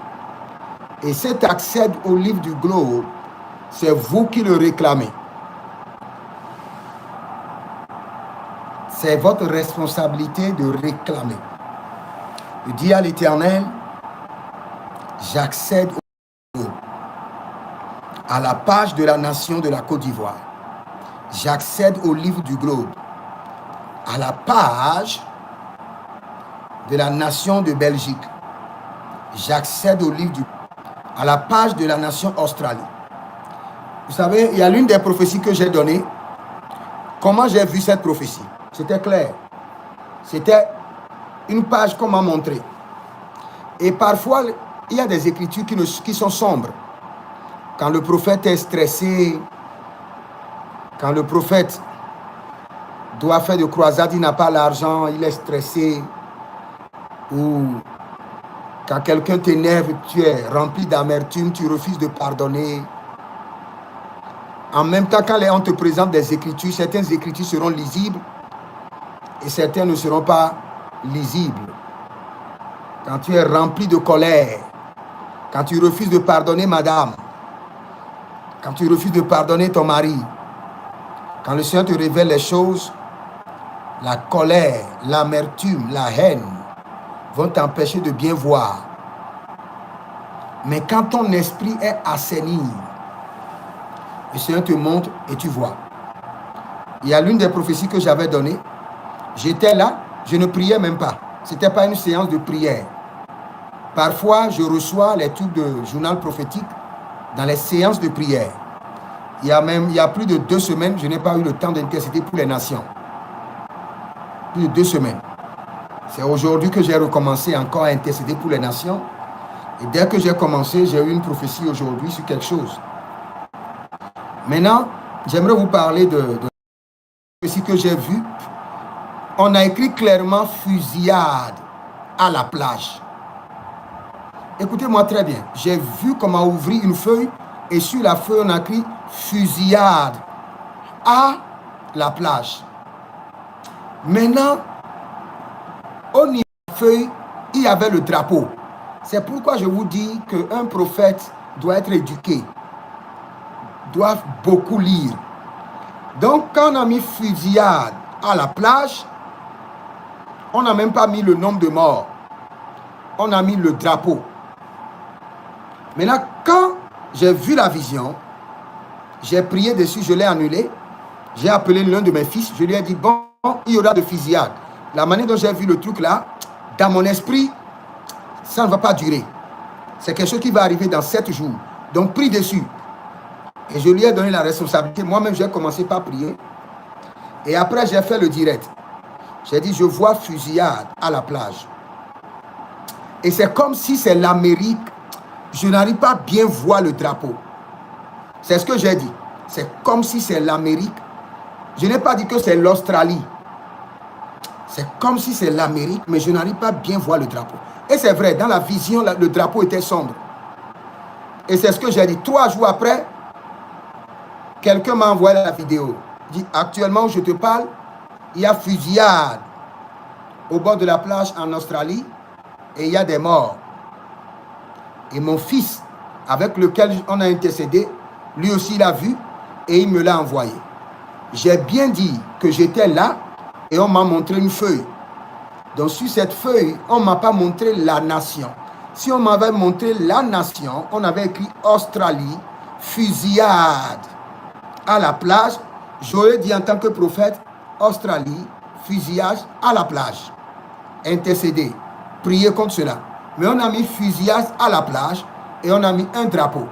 Et cet accès au livre du globe, c'est vous qui le réclamez. C'est votre responsabilité de réclamer. Je dis à l'Éternel, j'accède au globe, à la page de la nation de la Côte d'Ivoire. J'accède au livre du globe, à la page de la nation de Belgique. J'accède au livre à la page de la nation Australie. Vous savez, il y a l'une des prophéties que j'ai données. Comment j'ai vu cette prophétie? C'était clair. C'était une page qu'on m'a montrée. Et parfois, il y a des écritures qui sont sombres. Quand le prophète est stressé, quand le prophète doit faire de croisade, il n'a pas l'argent, il est stressé. Ou quand quelqu'un t'énerve, tu es rempli d'amertume, tu refuses de pardonner. En même temps, quand on te présente des écritures, certaines écritures seront lisibles et certaines ne seront pas lisibles. Quand tu es rempli de colère, quand tu refuses de pardonner madame, quand tu refuses de pardonner ton mari, quand le Seigneur te révèle les choses, la colère, l'amertume, la haine vont t'empêcher de bien voir. Mais quand ton esprit est assaini, le Seigneur te montre et tu vois. Il y a l'une des prophéties que j'avais données. J'étais là, je ne priais même pas. Ce n'était pas une séance de prière. Parfois, je reçois les trucs de journal prophétique dans les séances de prière. Il y a plus de 2 semaines, je n'ai pas eu le temps d'intercéder pour les nations. Plus de 2 semaines. C'est aujourd'hui que j'ai recommencé encore à intercéder pour les nations. Et dès que j'ai commencé, j'ai eu une prophétie aujourd'hui sur quelque chose. Maintenant, j'aimerais vous parler de ce que j'ai vu. On a écrit clairement fusillade à la plage. Écoutez-moi très bien. J'ai vu comment ouvrir une feuille et sur la feuille, on a écrit fusillade à la plage. Maintenant, au niveau de la feuille, il y avait le drapeau. C'est pourquoi je vous dis qu'un prophète doit être éduqué, doit beaucoup lire. Donc, quand on a mis fusillade à la plage, on n'a même pas mis le nombre de morts. on a mis le drapeau. Maintenant, quand j'ai vu la vision, j'ai prié dessus, je l'ai annulé. J'ai appelé l'un de mes fils, je lui ai dit, bon, il y aura de fusillade. La manière dont j'ai vu le truc là, dans mon esprit, ça ne va pas durer. C'est quelque chose qui va arriver dans 7 jours. Donc, prie dessus. Et je lui ai donné la responsabilité. Moi-même, j'ai commencé par prier. Et après, j'ai fait le direct. J'ai dit, je vois fusillade à la plage. Et c'est comme si c'est l'Amérique. Je n'arrive pas à bien voir le drapeau. C'est ce que j'ai dit. C'est comme si c'est l'Amérique. Je n'ai pas dit que c'est l'Australie. C'est comme si c'est l'Amérique, mais je n'arrive pas à bien voir le drapeau. Et c'est vrai, dans la vision, le drapeau était sombre. Et c'est ce que j'ai dit. 3 jours après, quelqu'un m'a envoyé la vidéo. Il dit, actuellement où je te parle, il y a fusillade au bord de la plage en Australie et il y a des morts. Et mon fils, avec lequel on a intercédé, lui aussi l'a vu et il me l'a envoyé. J'ai bien dit que j'étais là et on m'a montré une feuille. Donc sur cette feuille, on ne m'a pas montré la nation. Si on m'avait montré la nation, on avait écrit Australie, fusillade à la plage. J'aurais dit en tant que prophète, Australie, fusillage à la plage. Intercéder, prier contre cela. Mais on a mis fusillage à la plage et on a mis un drapeau.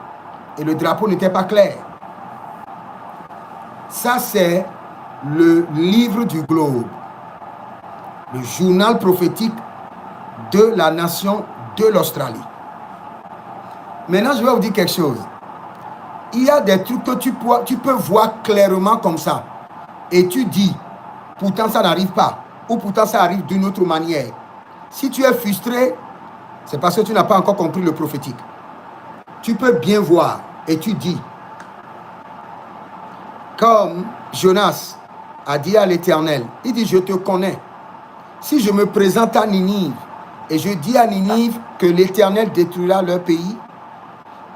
Et le drapeau n'était pas clair. Ça, c'est le livre du globe. Le journal prophétique de la nation de l'Australie. Maintenant, je vais vous dire quelque chose. Il y a des trucs que tu peux voir clairement comme ça. Et tu dis, pourtant ça n'arrive pas. Ou pourtant ça arrive d'une autre manière. Si tu es frustré, c'est parce que tu n'as pas encore compris le prophétique. Tu peux bien voir et tu dis, comme Jonas a dit à l'Éternel, il dit, je te connais. Si je me présente à Ninive et je dis à Ninive que l'Éternel détruira leur pays,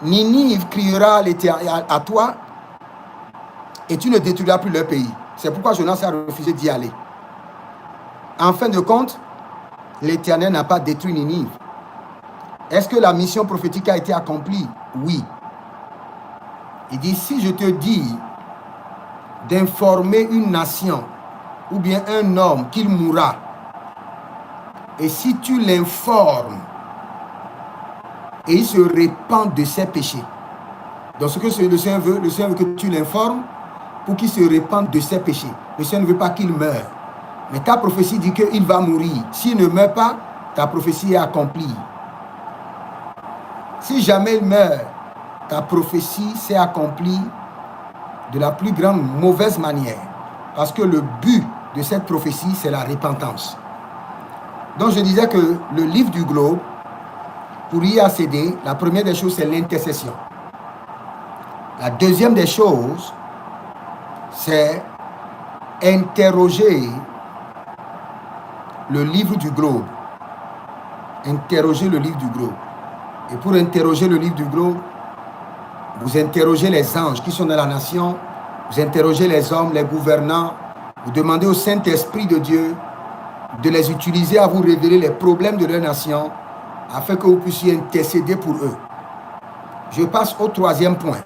Ninive criera à toi et tu ne détruiras plus leur pays. C'est pourquoi Jonas a refusé d'y aller. En fin de compte, l'Éternel n'a pas détruit Ninive. Est-ce que la mission prophétique a été accomplie? Oui. Il dit, si je te dis d'informer une nation ou bien un homme qu'il mourra, et si tu l'informes et il se répand de ses péchés. Donc ce que le Seigneur veut que tu l'informes pour qu'il se répande de ses péchés. Le Seigneur ne veut pas qu'il meure. Mais ta prophétie dit qu'il va mourir. S'il ne meurt pas, ta prophétie est accomplie. Si jamais il meurt, ta prophétie s'est accomplie de la plus grande mauvaise manière. Parce que le but de cette prophétie, c'est la repentance. Donc je disais que le livre du globe, pour y accéder, la première des choses, c'est l'intercession. La deuxième des choses, c'est interroger le livre du globe. Interroger le livre du globe. Et pour interroger le livre du globe, vous interrogez les anges qui sont dans la nation, vous interrogez les hommes, les gouvernants, vous demandez au Saint-Esprit de Dieu de les utiliser à vous révéler les problèmes de leur nation afin que vous puissiez intercéder pour eux. Je passe au troisième point.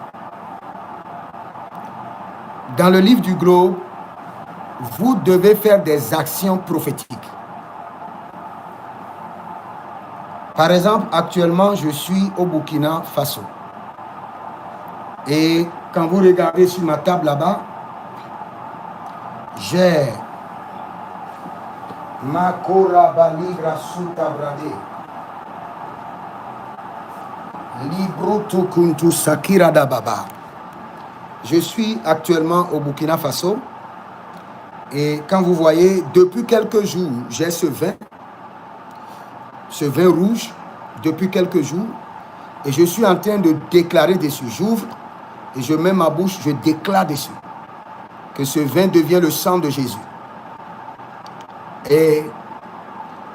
Dans le livre du globe, vous devez faire des actions prophétiques. Par exemple, actuellement, je suis au Burkina Faso. Et quand vous regardez sur ma table là-bas, j'ai Makora Baligra Sutabrade. Librutu Kuntu Sakira Dababa. Je suis actuellement au Burkina Faso. Et quand vous voyez, depuis quelques jours, j'ai ce vin rouge, depuis quelques jours. Et je suis en train de déclarer dessus. J'ouvre et je mets ma bouche, je déclare dessus que ce vin devient le sang de Jésus. Et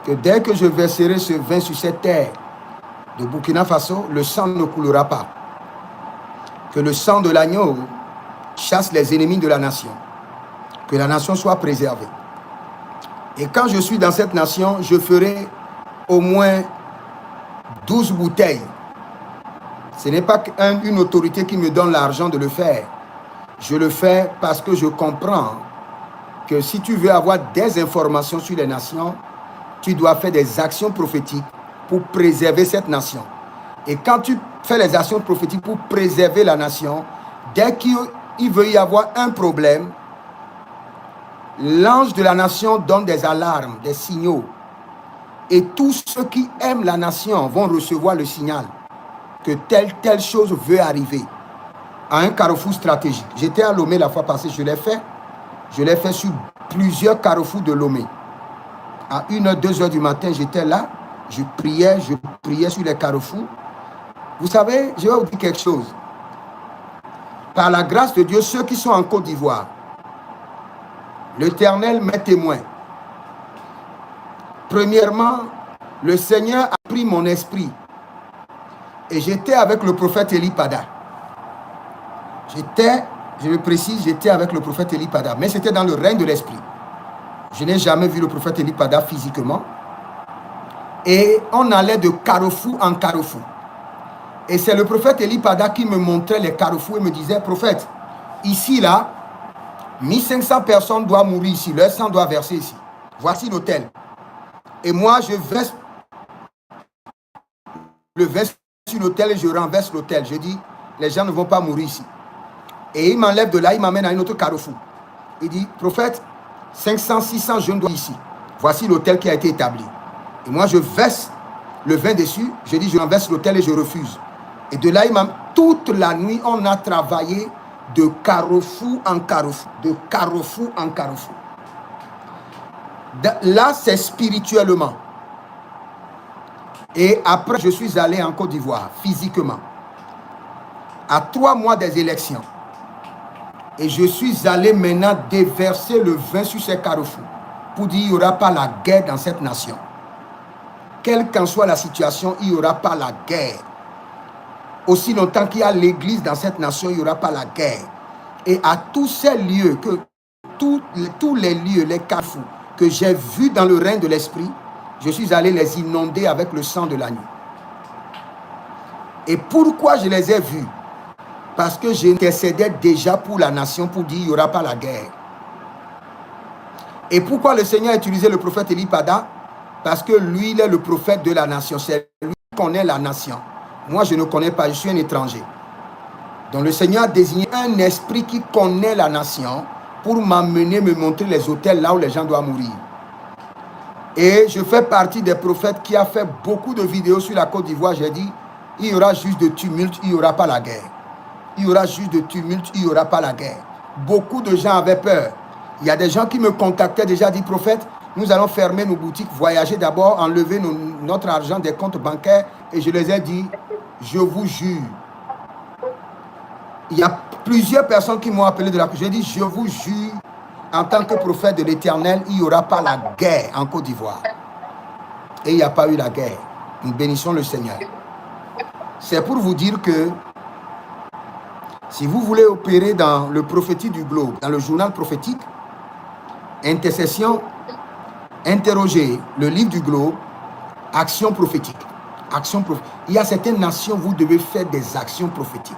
que dès que je verserai ce vin sur cette terre de Burkina Faso, le sang ne coulera pas. Que le sang de l'agneau chasse les ennemis de la nation. Que la nation soit préservée. Et quand je suis dans cette nation, je ferai au moins 12 bouteilles. Ce n'est pas une autorité qui me donne l'argent de le faire. Je le fais parce que je comprends que si tu veux avoir des informations sur les nations, tu dois faire des actions prophétiques pour préserver cette nation. Et quand tu fais les actions prophétiques pour préserver la nation, dès qu'il veut y avoir un problème, l'ange de la nation donne des alarmes, des signaux. Et tous ceux qui aiment la nation vont recevoir le signal que telle chose veut arriver à un carrefour stratégique. J'étais à Lomé la fois passée, je l'ai fait. Je l'ai fait sur plusieurs carrefours de Lomé. À 1h, 2h du matin, j'étais là. Je priais sur les carrefours. Vous savez, je vais vous dire quelque chose. Par la grâce de Dieu, ceux qui sont en Côte d'Ivoire, l'Éternel m'est témoin. Premièrement, le Seigneur a pris mon esprit. Et j'étais avec le prophète Eli Pada. Je le précise, j'étais avec le prophète Eli Pada. Mais c'était dans le règne de l'esprit. Je n'ai jamais vu le prophète Eli Pada physiquement. Et on allait de carrefour en carrefour. Et c'est le prophète Eli Pada qui me montrait les carrefours et me disait, prophète, ici, là, 1500 personnes doivent mourir ici. Leur sang doit verser ici. Voici l'autel. Et moi, je verse le vin sur l'autel et je renverse l'autel. Je dis, les gens ne vont pas mourir ici. Et il m'enlève de là, il m'amène à un autre carrefour. Il dit, prophète, 500, 600 jeunes doivent ici. Voici l'autel qui a été établi. Et moi, je verse le vin dessus. Je dis, je renverse l'autel et je refuse. Et de là, toute la nuit, on a travaillé de carrefour en carrefour. De carrefour en carrefour. Là, c'est spirituellement. Et après, je suis allé en Côte d'Ivoire, physiquement. À 3 mois des élections. Et je suis allé maintenant déverser le vin sur ces carrefours. Pour dire, il n'y aura pas la guerre dans cette nation. Quelle qu'en soit la situation, il n'y aura pas la guerre. Aussi longtemps qu'il y a l'église dans cette nation, il n'y aura pas la guerre. Et à tous ces lieux, tous les lieux, les carrefours que j'ai vus dans le règne de l'esprit, je suis allé les inonder avec le sang de l'agneau. Et pourquoi je les ai vus? Parce que j'intercédais déjà pour la nation pour dire qu'il n'y aura pas la guerre. Et pourquoi le Seigneur a utilisé le prophète Eli Pada? Parce que lui, il est le prophète de la nation. C'est lui qui connaît la nation. Moi, je ne connais pas, je suis un étranger. Donc le Seigneur a désigné un esprit qui connaît la nation pour m'amener, me montrer les hôtels là où les gens doivent mourir. Et je fais partie des prophètes qui a fait beaucoup de vidéos sur la Côte d'Ivoire. J'ai dit, il y aura juste de tumulte, il n'y aura pas la guerre. Il y aura juste de tumulte, il n'y aura pas la guerre. Beaucoup de gens avaient peur. Il y a des gens qui me contactaient déjà, dit, prophète, nous allons fermer nos boutiques, voyager d'abord, enlever notre argent des comptes bancaires. Et je les ai dit, je vous jure. Il y a plusieurs personnes qui m'ont appelé de la Côte. J'ai dit, je vous jure, en tant que prophète de l'Éternel, il n'y aura pas la guerre en Côte d'Ivoire. Et il n'y a pas eu la guerre. Nous bénissons le Seigneur. C'est pour vous dire que si vous voulez opérer dans le prophétique du globe, dans le journal prophétique, intercession, interroger le livre du globe, action prophétique. Il y a certaines nations, vous devez faire des actions prophétiques.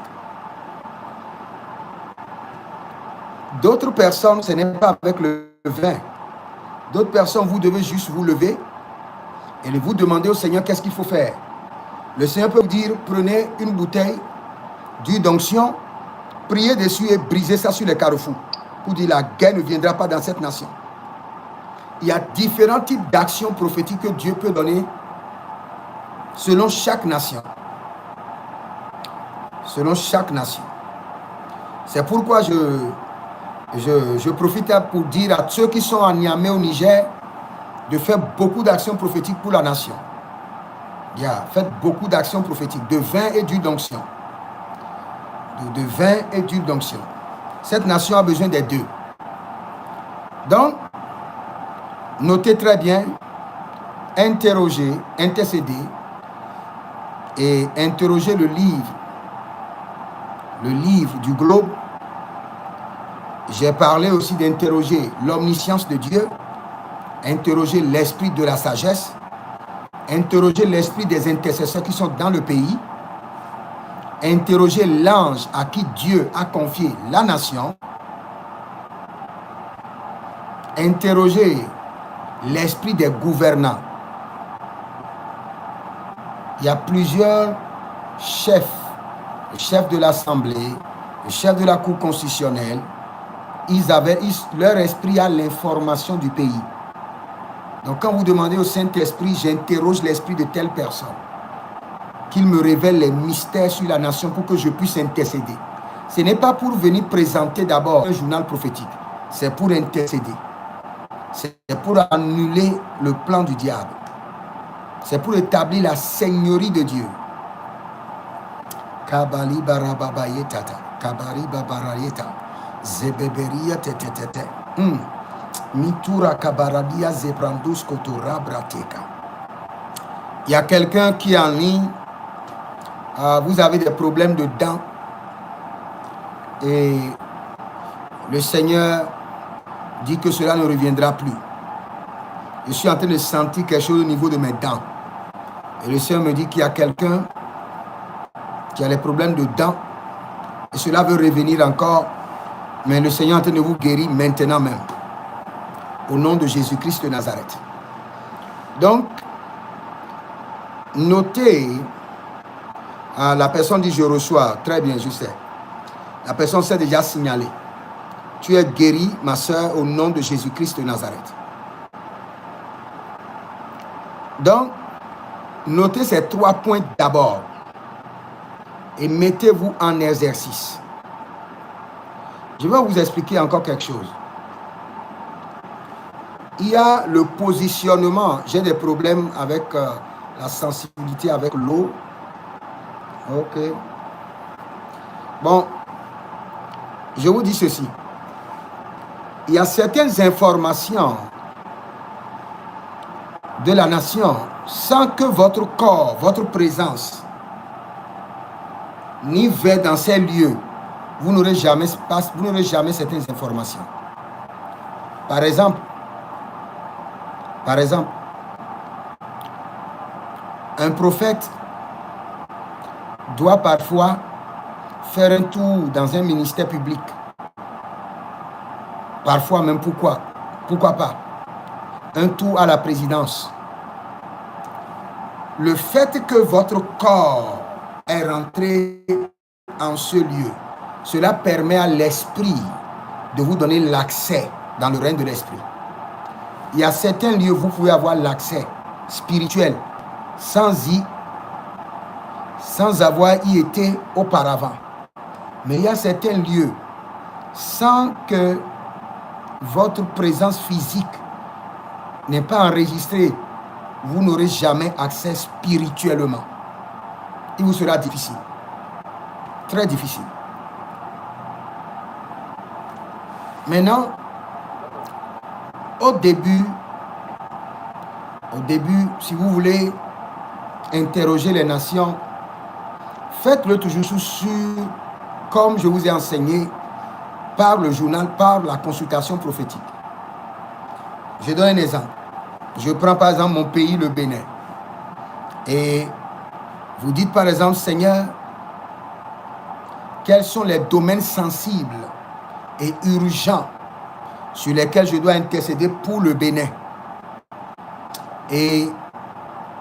D'autres personnes, ce n'est pas avec le vin. D'autres personnes, vous devez juste vous lever et vous demander au Seigneur qu'est-ce qu'il faut faire. Le Seigneur peut vous dire, prenez une bouteille d'huile d'onction, priez dessus et brisez ça sur les carrefours. Pour dire, la guerre ne viendra pas dans cette nation. Il y a différents types d'actions prophétiques que Dieu peut donner selon chaque nation. Selon chaque nation. C'est pourquoi je profite pour dire à ceux qui sont à Niamey au Niger de faire beaucoup d'actions prophétiques pour la nation. Faites beaucoup d'actions prophétiques, de vin et d'huile d'onction. De vin et d'huile d'onction. Cette nation a besoin des deux. Donc, notez très bien, interroger, intercéder et interroger le livre du globe. J'ai parlé aussi d'interroger l'omniscience de Dieu, interroger l'esprit de la sagesse, interrogez l'esprit des intercesseurs qui sont dans le pays, interrogez l'ange à qui Dieu a confié la nation, interrogez l'esprit des gouvernants. Il y a plusieurs chefs, le chef de l'Assemblée, le chef de la Cour constitutionnelle, leur esprit a l'information du pays. Donc quand vous demandez au Saint-Esprit, j'interroge l'esprit de telle personne, qu'il me révèle les mystères sur la nation pour que je puisse intercéder. Ce n'est pas pour venir présenter d'abord un journal prophétique, c'est pour intercéder. C'est pour annuler le plan du diable. C'est pour établir la seigneurie de Dieu. Kabali barababayetata, kabari babarayeta, zebeberia tetetete. Mitura kabaradia zebrandus kotora brateka. Il y a quelqu'un qui est en ligne. Vous avez des problèmes de dents. Et le Seigneur dit que cela ne reviendra plus. Je suis en train de sentir quelque chose au niveau de mes dents. Et le Seigneur me dit qu'il y a quelqu'un qui a des problèmes de dents. Et cela veut revenir encore. Mais le Seigneur est en train de vous guérir maintenant même. Au nom de Jésus-Christ de Nazareth. Donc, notez, la personne dit je reçois. Très bien, je sais. La personne s'est déjà signalée. Tu es guérie, ma soeur, au nom de Jésus-Christ de Nazareth. Donc, notez ces 3 points d'abord et mettez-vous en exercice. Je vais vous expliquer encore quelque chose. Il y a le positionnement. J'ai des problèmes avec la sensibilité avec l'eau. Ok. Bon, je vous dis ceci. Il y a certaines informations de la nation sans que votre corps, votre présence n'y va dans ces lieux. Vous n'aurez jamais certaines informations. Par exemple, un prophète doit parfois faire un tour dans un ministère public. Parfois même, pourquoi pas, un tour à la présidence. Le fait que votre corps est rentré en ce lieu, cela permet à l'esprit de vous donner l'accès dans le règne de l'esprit. Il y a certains lieux où vous pouvez avoir l'accès spirituel sans avoir y été auparavant. Mais il y a certains lieux sans que votre présence physique n'est pas enregistrée, vous n'aurez jamais accès spirituellement. Il vous sera difficile. Très difficile. Maintenant, au début, si vous voulez interroger les nations, faites-le toujours sur, comme je vous ai enseigné, par le journal, par la consultation prophétique. Je donne un exemple. Je prends par exemple mon pays, le Bénin. Et vous dites par exemple, Seigneur, quels sont les domaines sensibles et urgents sur lesquels je dois intercéder pour le Bénin. Et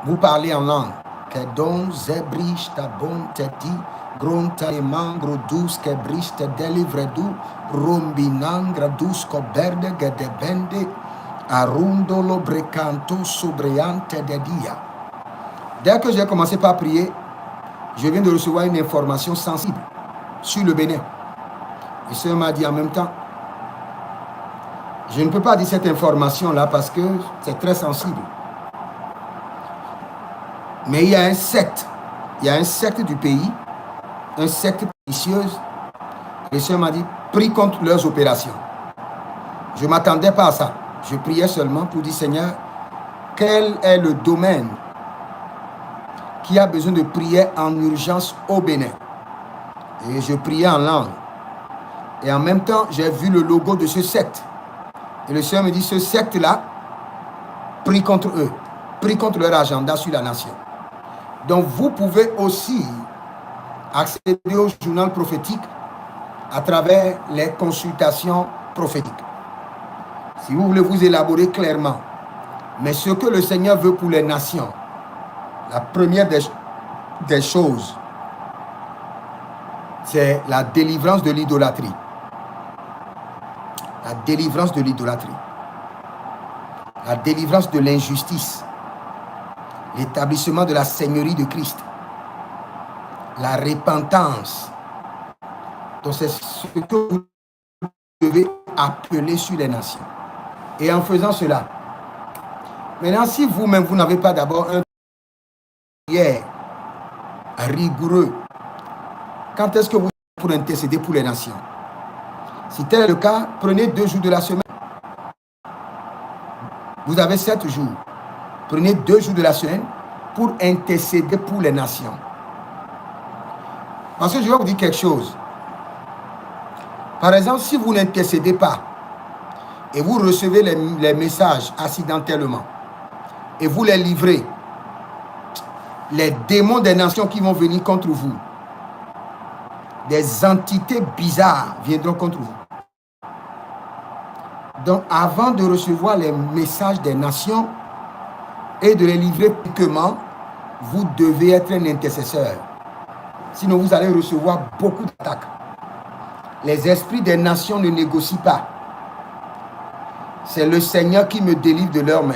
vous parlez en langue. Kedon zebrish tabon teti gronta e mangro dus kebrish te delivredu rombinan gradus coberde gedebende arundolo brecanto sobreante de dia. Dès que j'ai commencé par prier, je viens de recevoir une information sensible sur le Bénin. Et ça m'a dit en même temps, je ne peux pas dire cette information-là parce que c'est très sensible. Mais il y a un secte du pays, un secte pernicieuse. Le Seigneur m'a dit, prie contre leurs opérations. Je ne m'attendais pas à ça. Je priais seulement pour dire, Seigneur, quel est le domaine qui a besoin de prière en urgence au Bénin? Et je priais en langue. Et en même temps, j'ai vu le logo de ce secte. Et le Seigneur me dit, ce secte-là, prie contre eux. pris contre leur agenda sur la nation. Donc vous pouvez aussi accéder au journal prophétique à travers les consultations prophétiques. Si vous voulez vous élaborer clairement, mais ce que le Seigneur veut pour les nations, la première des choses, c'est la délivrance de l'idolâtrie. La délivrance de l'idolâtrie. La délivrance de l'injustice. L'établissement de la seigneurie de Christ. La repentance. Donc c'est ce que vous devez appeler sur les nations. Et en faisant cela, maintenant si vous-même vous n'avez pas d'abord un prière rigoureux, quand est-ce que vous pour intercéder pour les nations? Si tel est le cas, prenez 2 jours de la semaine. Vous avez 7 jours. Prenez 2 jours de la semaine pour intercéder pour les nations. Parce que je vais vous dire quelque chose. Par exemple, si vous n'intercédez pas et vous recevez les messages accidentellement et vous les livrez, les démons des nations qui vont venir contre vous, des entités bizarres viendront contre vous. Donc, avant de recevoir les messages des nations et de les livrer publiquement, vous devez être un intercesseur. Sinon, vous allez recevoir beaucoup d'attaques. Les esprits des nations ne négocient pas. C'est le Seigneur qui me délivre de leurs mains.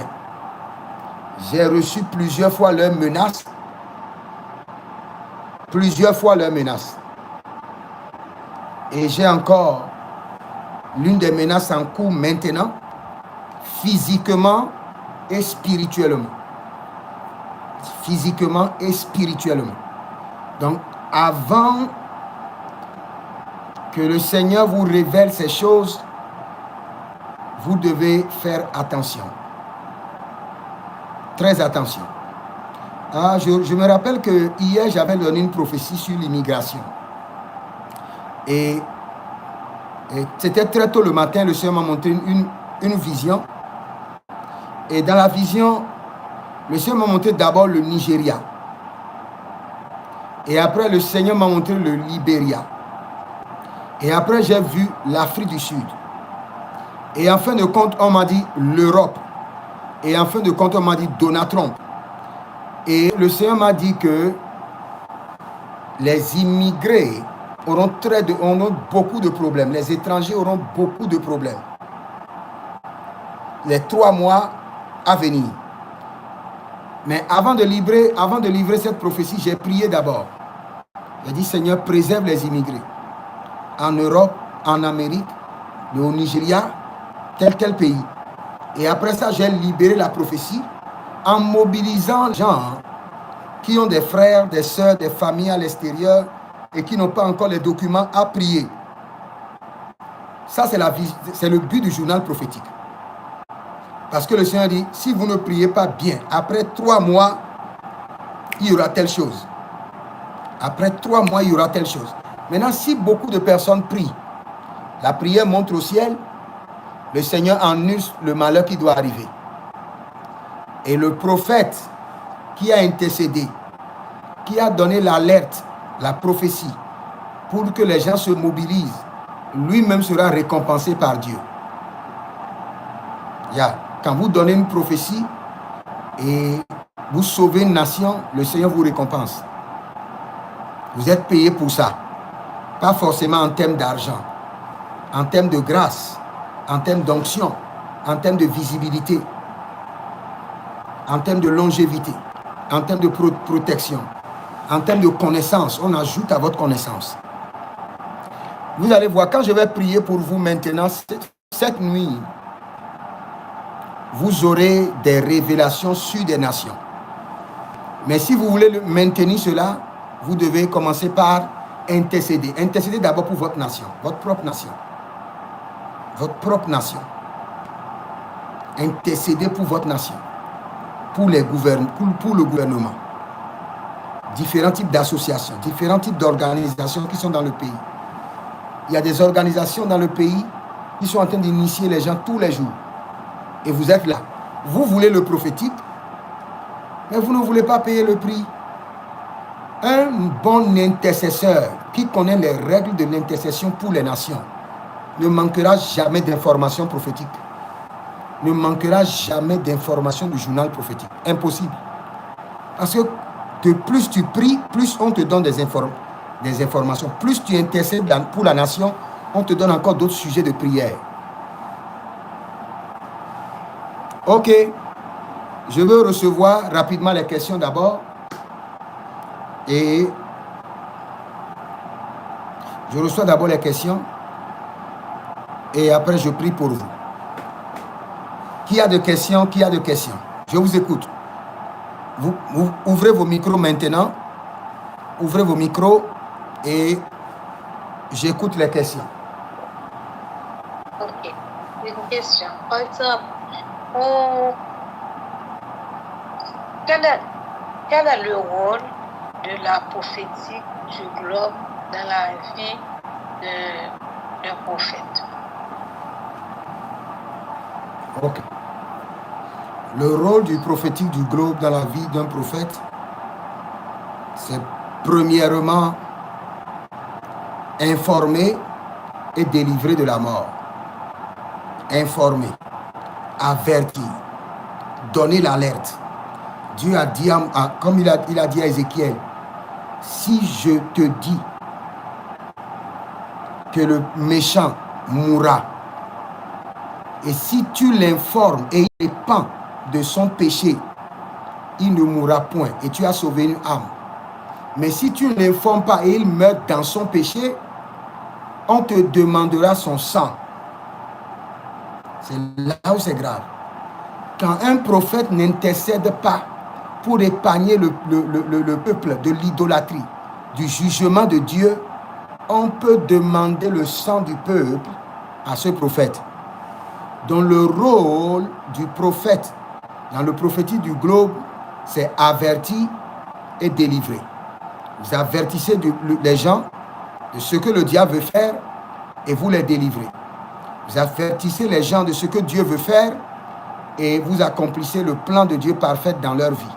J'ai reçu plusieurs fois leurs menaces. Plusieurs fois leurs menaces. Et j'ai encore l'une des menaces en cours maintenant, physiquement et spirituellement. Physiquement et spirituellement. Donc, avant que le Seigneur vous révèle ces choses, vous devez faire attention. Très attention. Je me rappelle que hier, j'avais donné une prophétie sur l'immigration. Et c'était très tôt le matin, le Seigneur m'a montré une vision. Et dans la vision, le Seigneur m'a montré d'abord le Nigeria. Et après, le Seigneur m'a montré le Libéria. Et après, j'ai vu l'Afrique du Sud. Et en fin de compte, on m'a dit l'Europe. Et en fin de compte, on m'a dit Donald Trump. Et le Seigneur m'a dit que les immigrés auront beaucoup de problèmes. Les étrangers auront beaucoup de problèmes. Les 3 mois à venir. Mais avant de livrer cette prophétie, j'ai prié d'abord. J'ai dit, Seigneur, préserve les immigrés. En Europe, en Amérique, au Nigeria, tel pays. Et après ça, j'ai libéré la prophétie en mobilisant les gens qui ont des frères, des sœurs, des familles à l'extérieur et qui n'ont pas encore les documents à prier. Ça, c'est le but du journal prophétique. Parce que le Seigneur dit, si vous ne priez pas bien, après 3 mois, il y aura telle chose. Après 3 mois, il y aura telle chose. Maintenant, si beaucoup de personnes prient, la prière monte au ciel, le Seigneur annule le malheur qui doit arriver. Et le prophète qui a intercédé, qui a donné l'alerte, la prophétie, pour que les gens se mobilisent, lui-même sera récompensé par Dieu. Quand vous donnez une prophétie et vous sauvez une nation, le Seigneur vous récompense. Vous êtes payé pour ça. Pas forcément en termes d'argent, en termes de grâce, en termes d'onction, en termes de visibilité, en termes de longévité, en termes de protection, en termes de connaissance. On ajoute à votre connaissance. Vous allez voir, quand je vais prier pour vous maintenant, cette nuit, vous aurez des révélations sur des nations. Mais si vous voulez maintenir cela, vous devez commencer par intercéder. Intercédez d'abord pour votre nation, votre propre nation. Votre propre nation. Intercédez pour votre nation, pour le gouvernement. Différents types d'associations, différents types d'organisations qui sont dans le pays. Il y a des organisations dans le pays qui sont en train d'initier les gens tous les jours. Et vous êtes là. Vous voulez le prophétique, Mais vous ne voulez pas payer le prix. Un bon intercesseur qui connaît les règles de l'intercession pour les nations ne manquera jamais d'informations prophétiques. Ne manquera jamais d'informations du journal prophétique. Impossible. Parce que plus tu pries, plus on te donne des informations. Plus tu intercèdes pour la nation, on te donne encore d'autres sujets de prière. Ok. Je veux recevoir rapidement les questions d'abord. Et je reçois d'abord les questions. Et après, je prie pour vous. Qui a de questions? Qui a de questions? Je vous écoute. Vous ouvrez vos micros maintenant. Ouvrez vos micros et j'écoute les questions. Ok. Une question. Par exemple, quel est le rôle de la prophétique du globe dans la vie d'un prophète? Ok. Le rôle du prophétique du globe dans la vie d'un prophète, c'est premièrement informer et délivrer de la mort. Informer, avertir, donner l'alerte. Dieu a dit, comme il a dit à Ézéchiel, si je te dis que le méchant mourra, et si tu l'informes et il répand de son péché, il ne mourra point et tu as sauvé une âme. Mais si tu ne l'informes pas et il meurt dans son péché, on te demandera son sang. C'est là où c'est grave. Quand un prophète n'intercède pas pour épargner le peuple de l'idolâtrie, du jugement de Dieu, on peut demander le sang du peuple à ce prophète. Donc le rôle du prophète dans le prophétique du globe, c'est avertir et délivrer. Vous avertissez les gens de ce que le diable veut faire et vous les délivrez. Vous avertissez les gens de ce que Dieu veut faire et vous accomplissez le plan de Dieu parfait dans leur vie.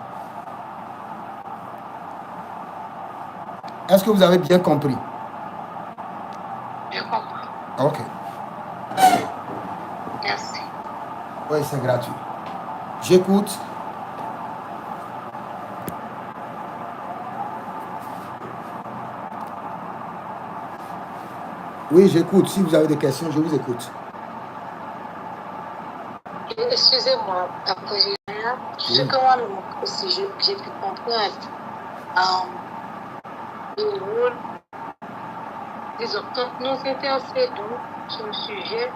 Est-ce que vous avez bien compris? Je comprends. Ok. Merci. Oui, c'est gratuit. J'écoute. Oui, j'écoute. Si vous avez des questions, je vous écoute. Excusez-moi, après ce que moi aussi j'ai pu comprendre, le rôle, disons, quand nous intercédons sur le sujet,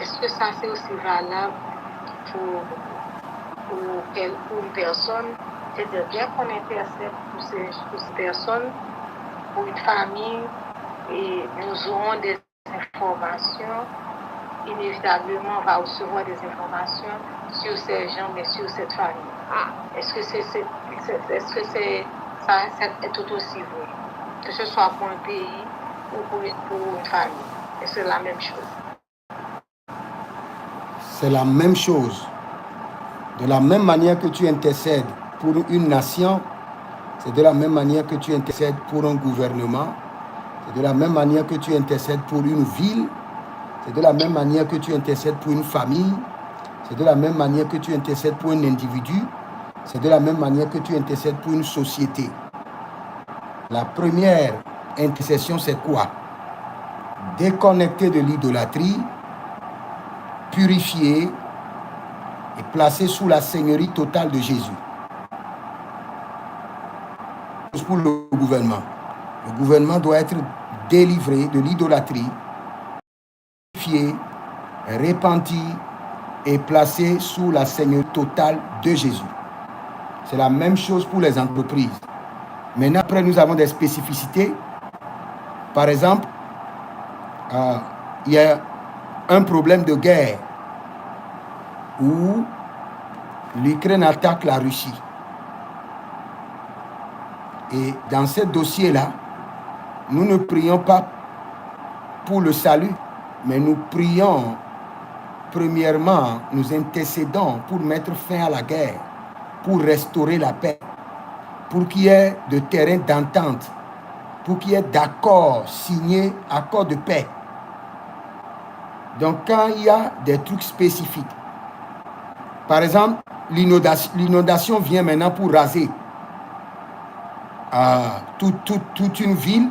est-ce que ça c'est aussi valable pour une personne? C'est-à-dire bien qu'on intercède pour ces personnes, pour une famille, et nous aurons des informations, inévitablement on va recevoir des informations sur ces gens, mais sur cette famille. Est-ce que ça est tout aussi vrai, que ce soit pour un pays ou pour une famille? Est-ce que c'est la même chose? C'est la même chose. De la même manière que tu intercèdes pour une nation, c'est de la même manière que tu intercèdes pour un gouvernement, c'est de la même manière que tu intercèdes pour une ville, c'est de la même manière que tu intercèdes pour une famille, c'est de la même manière que tu intercèdes pour un individu, c'est de la même manière que tu intercèdes pour une société. La première intercession, c'est quoi? Déconnecter de l'idolâtrie, purifier et placer sous la seigneurie totale de Jésus. Pour le gouvernement. Le gouvernement doit être délivré de l'idolâtrie, purifié, repenti et placé sous la seigneurie totale de Jésus. C'est la même chose pour les entreprises. Maintenant, après, nous avons des spécificités. Par exemple, il y a un problème de guerre où l'Ukraine attaque la Russie. Et dans ce dossier-là, nous ne prions pas pour le salut, mais nous prions, premièrement, nous intercédons pour mettre fin à la guerre, pour restaurer la paix, pour qu'il y ait de terrain d'entente, pour qu'il y ait d'accords signés, accords de paix. Donc quand il y a des trucs spécifiques, par exemple, l'inondation vient maintenant pour raser toute une ville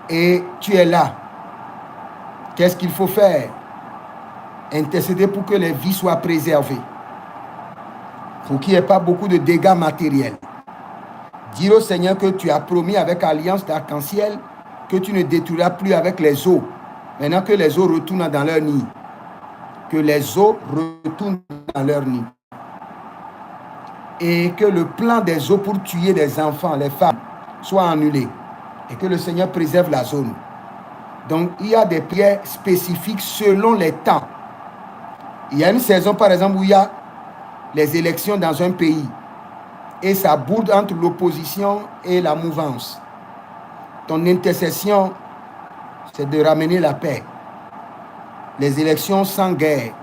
et tu es là. Qu'est-ce qu'il faut faire? Intercéder pour que les vies soient préservées, pour qu'il n'y ait pas beaucoup de dégâts matériels. Dire au Seigneur que tu as promis avec Alliance d'Arc-en-Ciel que tu ne détruiras plus avec les eaux. Maintenant que les eaux retournent dans leur nid. Que les eaux retournent dans leur nid. Et que le plan des eaux pour tuer les enfants, les femmes, soit annulé. Et que le Seigneur préserve la zone. Donc, il y a des prières spécifiques selon les temps. Il y a une saison, par exemple, où il y a les élections dans un pays. Et ça boude entre l'opposition et la mouvance. Ton intercession, c'est de ramener la paix. Les élections sans guerre.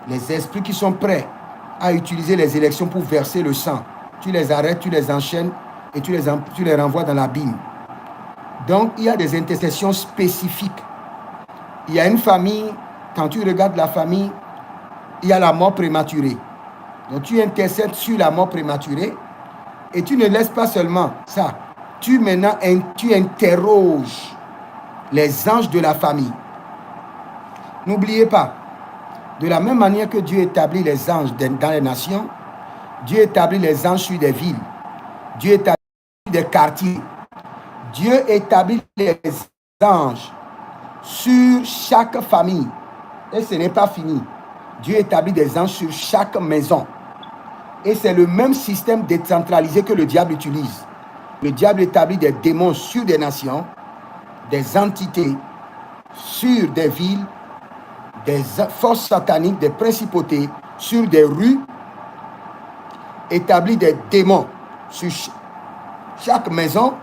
Les esprits qui sont prêts à utiliser les élections pour verser le sang. Tu les arrêtes, tu les enchaînes et tu les renvoies dans l'abîme. Donc, il y a des intercessions spécifiques. Il y a une famille, quand tu regardes la famille, il y a la mort prématurée. Donc, tu intercèdes sur la mort prématurée et tu ne laisses pas seulement ça. Tu interroges les anges de la famille. N'oubliez pas, de la même manière que Dieu établit les anges dans les nations, Dieu établit les anges sur des villes. Dieu établit des quartiers. Dieu établit les anges sur chaque famille. Et ce n'est pas fini. Dieu établit des anges sur chaque maison. Et c'est le même système décentralisé que le diable utilise. Le diable établit des démons sur des nations, des entités, sur des villes, des forces sataniques, des principautés, sur des rues, établit des démons sur chaque maison,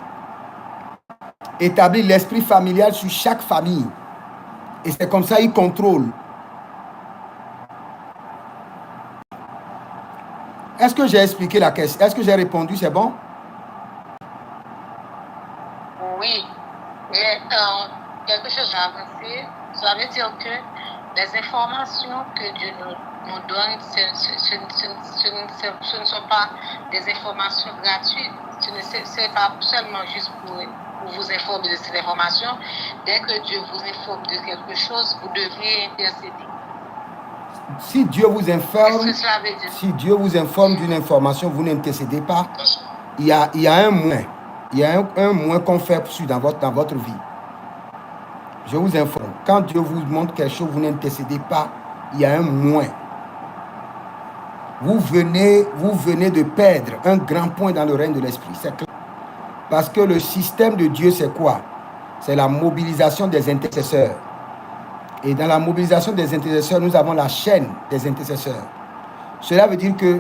établit l'esprit familial sur chaque famille. Et c'est comme ça qu'il contrôle. Est-ce que j'ai expliqué la question? Est-ce que j'ai répondu? C'est bon? Oui, mais quelque chose à avancer, ça veut dire que les informations que Dieu nous donne, ce ne sont pas des informations gratuites. Ce n'est pas seulement juste pour vous informer de cette information. Dès que Dieu vous informe de quelque chose, vous devez intercéder. Si Dieu vous informe, Qu'est-ce que cela veut dire? si Dieu vous informe d'une information, vous n'intercédez pas. Il y a un moins. Il y a un moins qu'on fait dans votre vie. Je vous informe. Quand Dieu vous montre quelque chose, vous n'intercédez pas. Il y a un moins. Vous venez de perdre un grand point dans le règne de l'esprit. C'est clair. Parce que le système de Dieu, c'est quoi? C'est la mobilisation des intercesseurs. Et dans la mobilisation des intercesseurs, nous avons la chaîne des intercesseurs. Cela veut dire que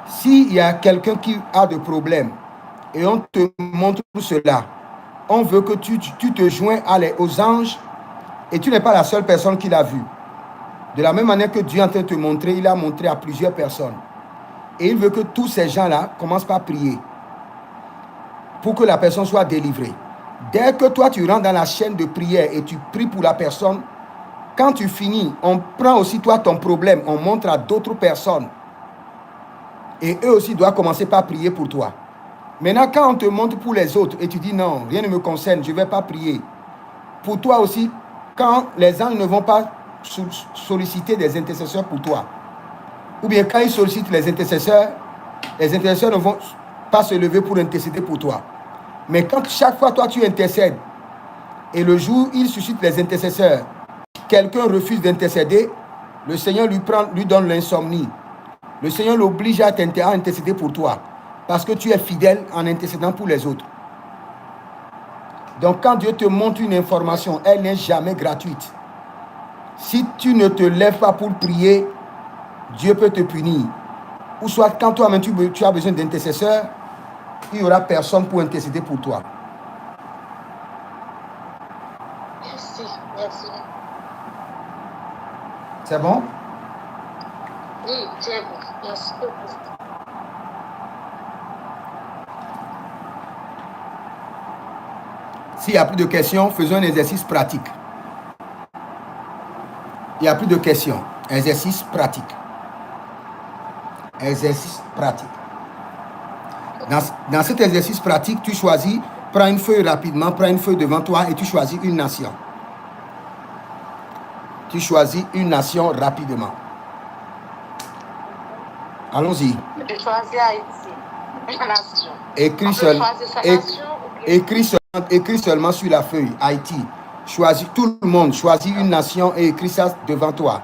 s'il y a quelqu'un qui a des problèmes et on te montre cela, on veut que tu te joins aux anges et tu n'es pas la seule personne qui l'a vu. De la même manière que Dieu est en train de te montrer, il a montré à plusieurs personnes. Et il veut que tous ces gens-là commencent par prier pour que la personne soit délivrée. Dès que toi, tu rentres dans la chaîne de prière et tu pries pour la personne, quand tu finis, on prend aussi toi ton problème, on montre à d'autres personnes. Et eux aussi doivent commencer par prier pour toi. Maintenant, quand on te montre pour les autres et tu dis non, rien ne me concerne, je ne vais pas prier. Pour toi aussi, quand les anges ne vont pas solliciter des intercesseurs pour toi, ou bien quand ils sollicitent les intercesseurs ne vont pas se lever pour intercéder pour toi. Mais quand chaque fois toi tu intercèdes, et le jour où il suscite les intercesseurs, quelqu'un refuse d'intercéder, le Seigneur lui donne l'insomnie. Le Seigneur l'oblige à intercéder pour toi. Parce que tu es fidèle en intercédant pour les autres. Donc quand Dieu te montre une information, elle n'est jamais gratuite. Si tu ne te lèves pas pour prier, Dieu peut te punir. Ou soit quand toi-même tu as besoin d'intercesseurs, il n'y aura personne pour intercéder pour toi. Merci, merci. C'est bon? Oui, c'est bon. Merci beaucoup. S'il n'y a plus de questions, faisons un exercice pratique. Il n'y a plus de questions. Exercice pratique. Exercice pratique. Dans cet exercice pratique, tu choisis, prends une feuille rapidement, prends une feuille devant toi et tu choisis une nation. Tu choisis une nation rapidement. Allons-y. Je choisis Haïti. Une nation. Écris seulement sur la feuille, Haïti. Choisis, tout le monde choisit une nation et écris ça devant toi.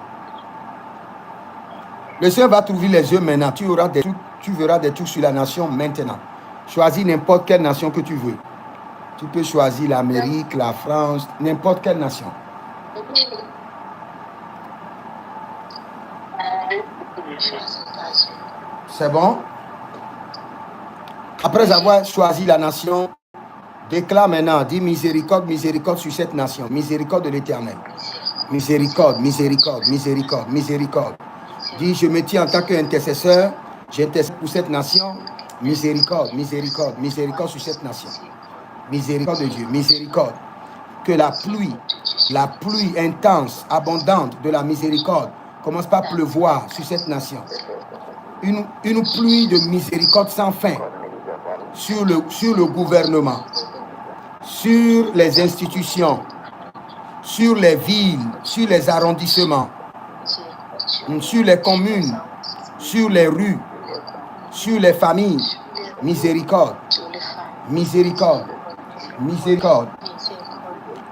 Le Seigneur va t'ouvrir les yeux maintenant. Tu verras des trucs sur la nation maintenant. Choisis n'importe quelle nation que tu veux. Tu peux choisir l'Amérique, la France, n'importe quelle nation. C'est bon? Après avoir choisi la nation, déclare maintenant, dis miséricorde, miséricorde sur cette nation. Miséricorde de l'Éternel. Miséricorde, miséricorde, miséricorde, miséricorde. Dis, je me tiens en tant qu'intercesseur, j'intercède pour cette nation. Miséricorde, miséricorde, miséricorde sur cette nation. Miséricorde de Dieu, miséricorde. Que la pluie intense, abondante de la miséricorde commence par pleuvoir sur cette nation. Une pluie de miséricorde sans fin sur le gouvernement, sur les institutions, sur les villes, sur les arrondissements, sur les communes, sur les rues, sur les familles. Miséricorde, miséricorde, miséricorde.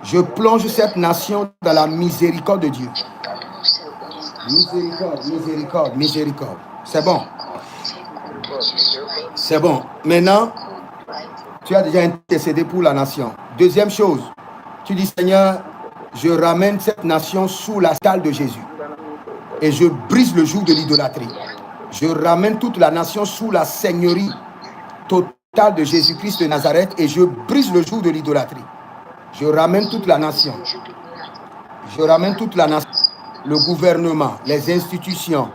Je plonge cette nation dans la miséricorde de Dieu. Miséricorde, miséricorde, miséricorde. C'est bon. C'est bon. Maintenant, tu as déjà intercédé pour la nation. Deuxième chose, tu dis, Seigneur, je ramène cette nation sous la scale de Jésus. Et je brise le joug de l'idolâtrie. Je ramène toute la nation sous la seigneurie totale de Jésus-Christ de Nazareth et je brise le joug de l'idolâtrie. Je ramène toute la nation. Je ramène toute la nation. Le gouvernement, les institutions.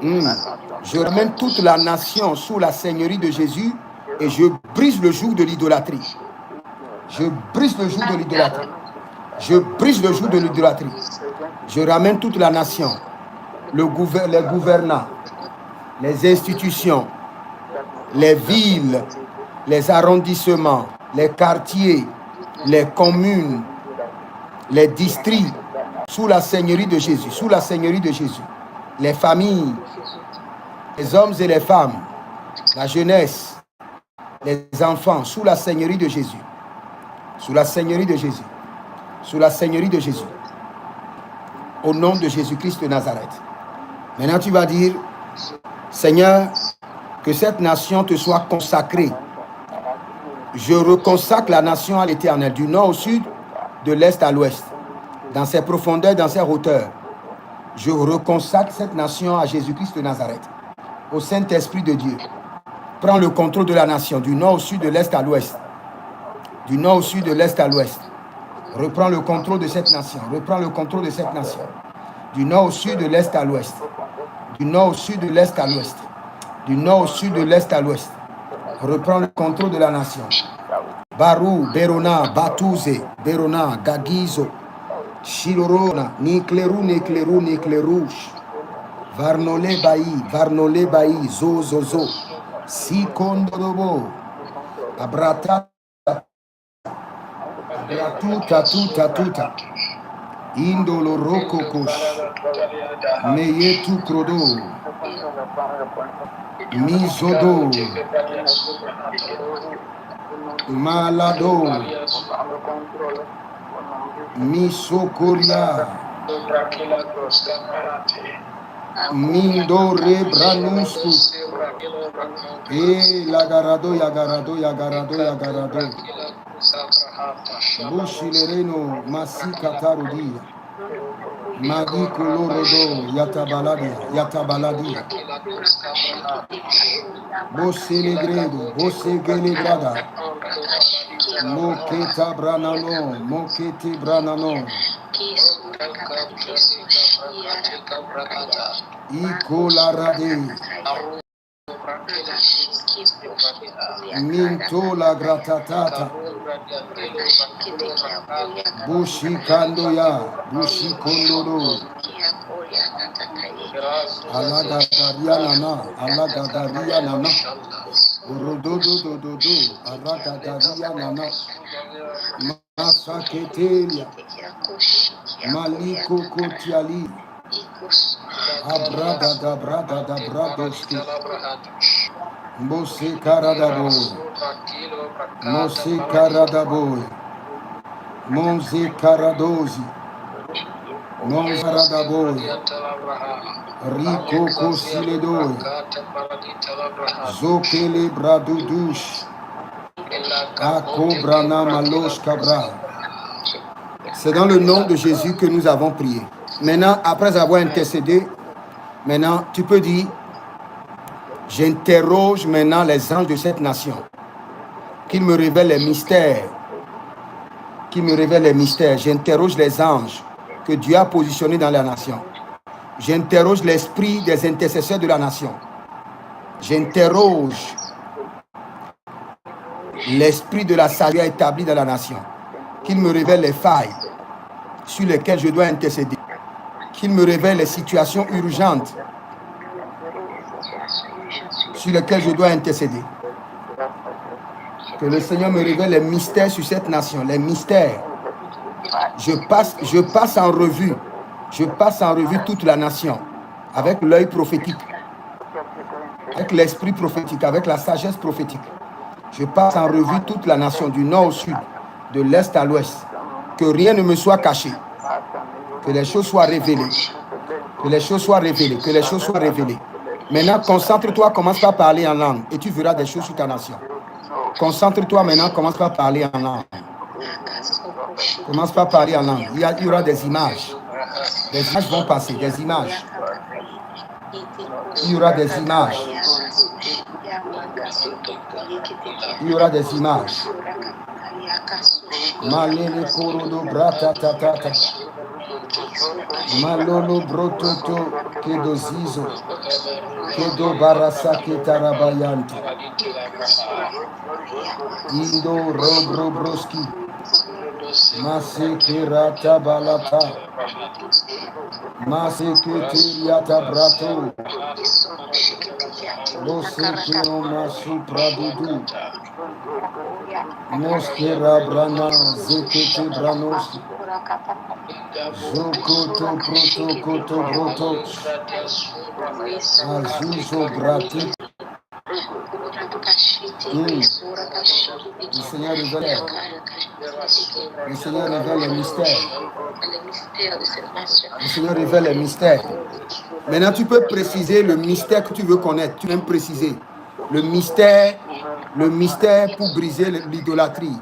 Je ramène toute la nation sous la seigneurie de Jésus et je brise le joug de l'idolâtrie. Je brise le joug de l'idolâtrie. Je brise le joug de l'idolâtrie. Je ramène toute la nation, les gouvernants, les institutions, les villes, les arrondissements, les quartiers, les communes, les districts, sous la seigneurie de Jésus, sous la seigneurie de Jésus. Les familles, les hommes et les femmes, la jeunesse, les enfants, sous la seigneurie de Jésus. Sous la seigneurie de Jésus. Sous la seigneurie de Jésus. Au nom de Jésus-Christ de Nazareth. Maintenant, tu vas dire, Seigneur, que cette nation te soit consacrée. Je reconsacre la nation à l'Éternel, du nord au sud, de l'est à l'ouest, dans ses profondeurs, dans ses hauteurs. Je reconsacre cette nation à Jésus-Christ de Nazareth, au Saint-Esprit de Dieu. Prends le contrôle de la nation, du nord au sud, de l'est à l'ouest. Du nord au sud, de l'est à l'ouest. Reprends le contrôle de cette nation. Reprends le contrôle de cette nation. Du nord au sud, de l'est à l'ouest. Du nord au sud, de l'est à l'ouest. Du nord au sud, de l'est à l'ouest. Reprends le contrôle de la nation. Barou, Berona, Batouze, Berona, Gagizo, Chilorona, Niklerou, Niklerou, Niklerouche, Varnolé Bailly, Zozozo, Sikondobo, Abrata, Tuta, Indolo Rokokosh, Meyetu Krodo, Mizodo, Malado, Misokoria, Mindore Branusku, Lagarado, Bushilereno, Masikatarudia, Madi Colorodo, Yatabaladia, Boselegredo, Bosegelegrada, Mokete Branano, Ikola rade. Mintola gratatata. Bushi kandoya. Bushi kondoro. Alagadaria nana. Alagadaria nana. Urodododododo. Alagadaria nana. Masaketelia. Maliko kotiali. Abrada da brada da bradoski. Mose karadabo. Mose karadabo. Monse karadozi. Monse karadabo. Rico kosiledo. Zokele bradudush. Akobrana malosh kabra. C'est dans le nom de Jésus que nous avons prié. Maintenant, après avoir intercédé, maintenant, tu peux dire, j'interroge maintenant les anges de cette nation, qu'ils me révèlent les mystères, qu'ils me révèlent les mystères. J'interroge les anges que Dieu a positionnés dans la nation. J'interroge l'esprit des intercesseurs de la nation. J'interroge l'esprit de la sagesse établi dans la nation, qu'il me révèle les failles sur lesquelles je dois intercéder, qu'il me révèle les situations urgentes sur lesquelles je dois intercéder. Que le Seigneur me révèle les mystères sur cette nation, les mystères. Je passe en revue toute la nation avec l'œil prophétique, avec l'esprit prophétique, avec la sagesse prophétique. Je passe en revue toute la nation du nord au sud, de l'est à l'ouest. Que rien ne me soit caché. Que les choses soient révélées. Que les choses soient révélées. Que les choses soient révélées. Maintenant, concentre-toi, commence par parler en langue et tu verras des choses sur ta nation. Concentre-toi maintenant, commence par parler en langue. Commence par parler en langue. Il y aura des images. Des images vont passer, des images. Il y aura des images. Il y aura des images. Malele korodo brata tatata. Malolo brototo kedo zizo. Kedo barasa ketarabayanti. Indo robro broski. Maseke rata balata. Maseke tiriata brato. Loseke no masu pradudu. Moskera brana zekete branos. Zokoto proto koto broto. Azuzo brati. Le Seigneur révèle. Le Seigneur révèle les mystères. Le Seigneur révèle les mystères. Maintenant, tu peux préciser le mystère que tu veux connaître. Tu viens préciser le mystère pour briser l'idolâtrie.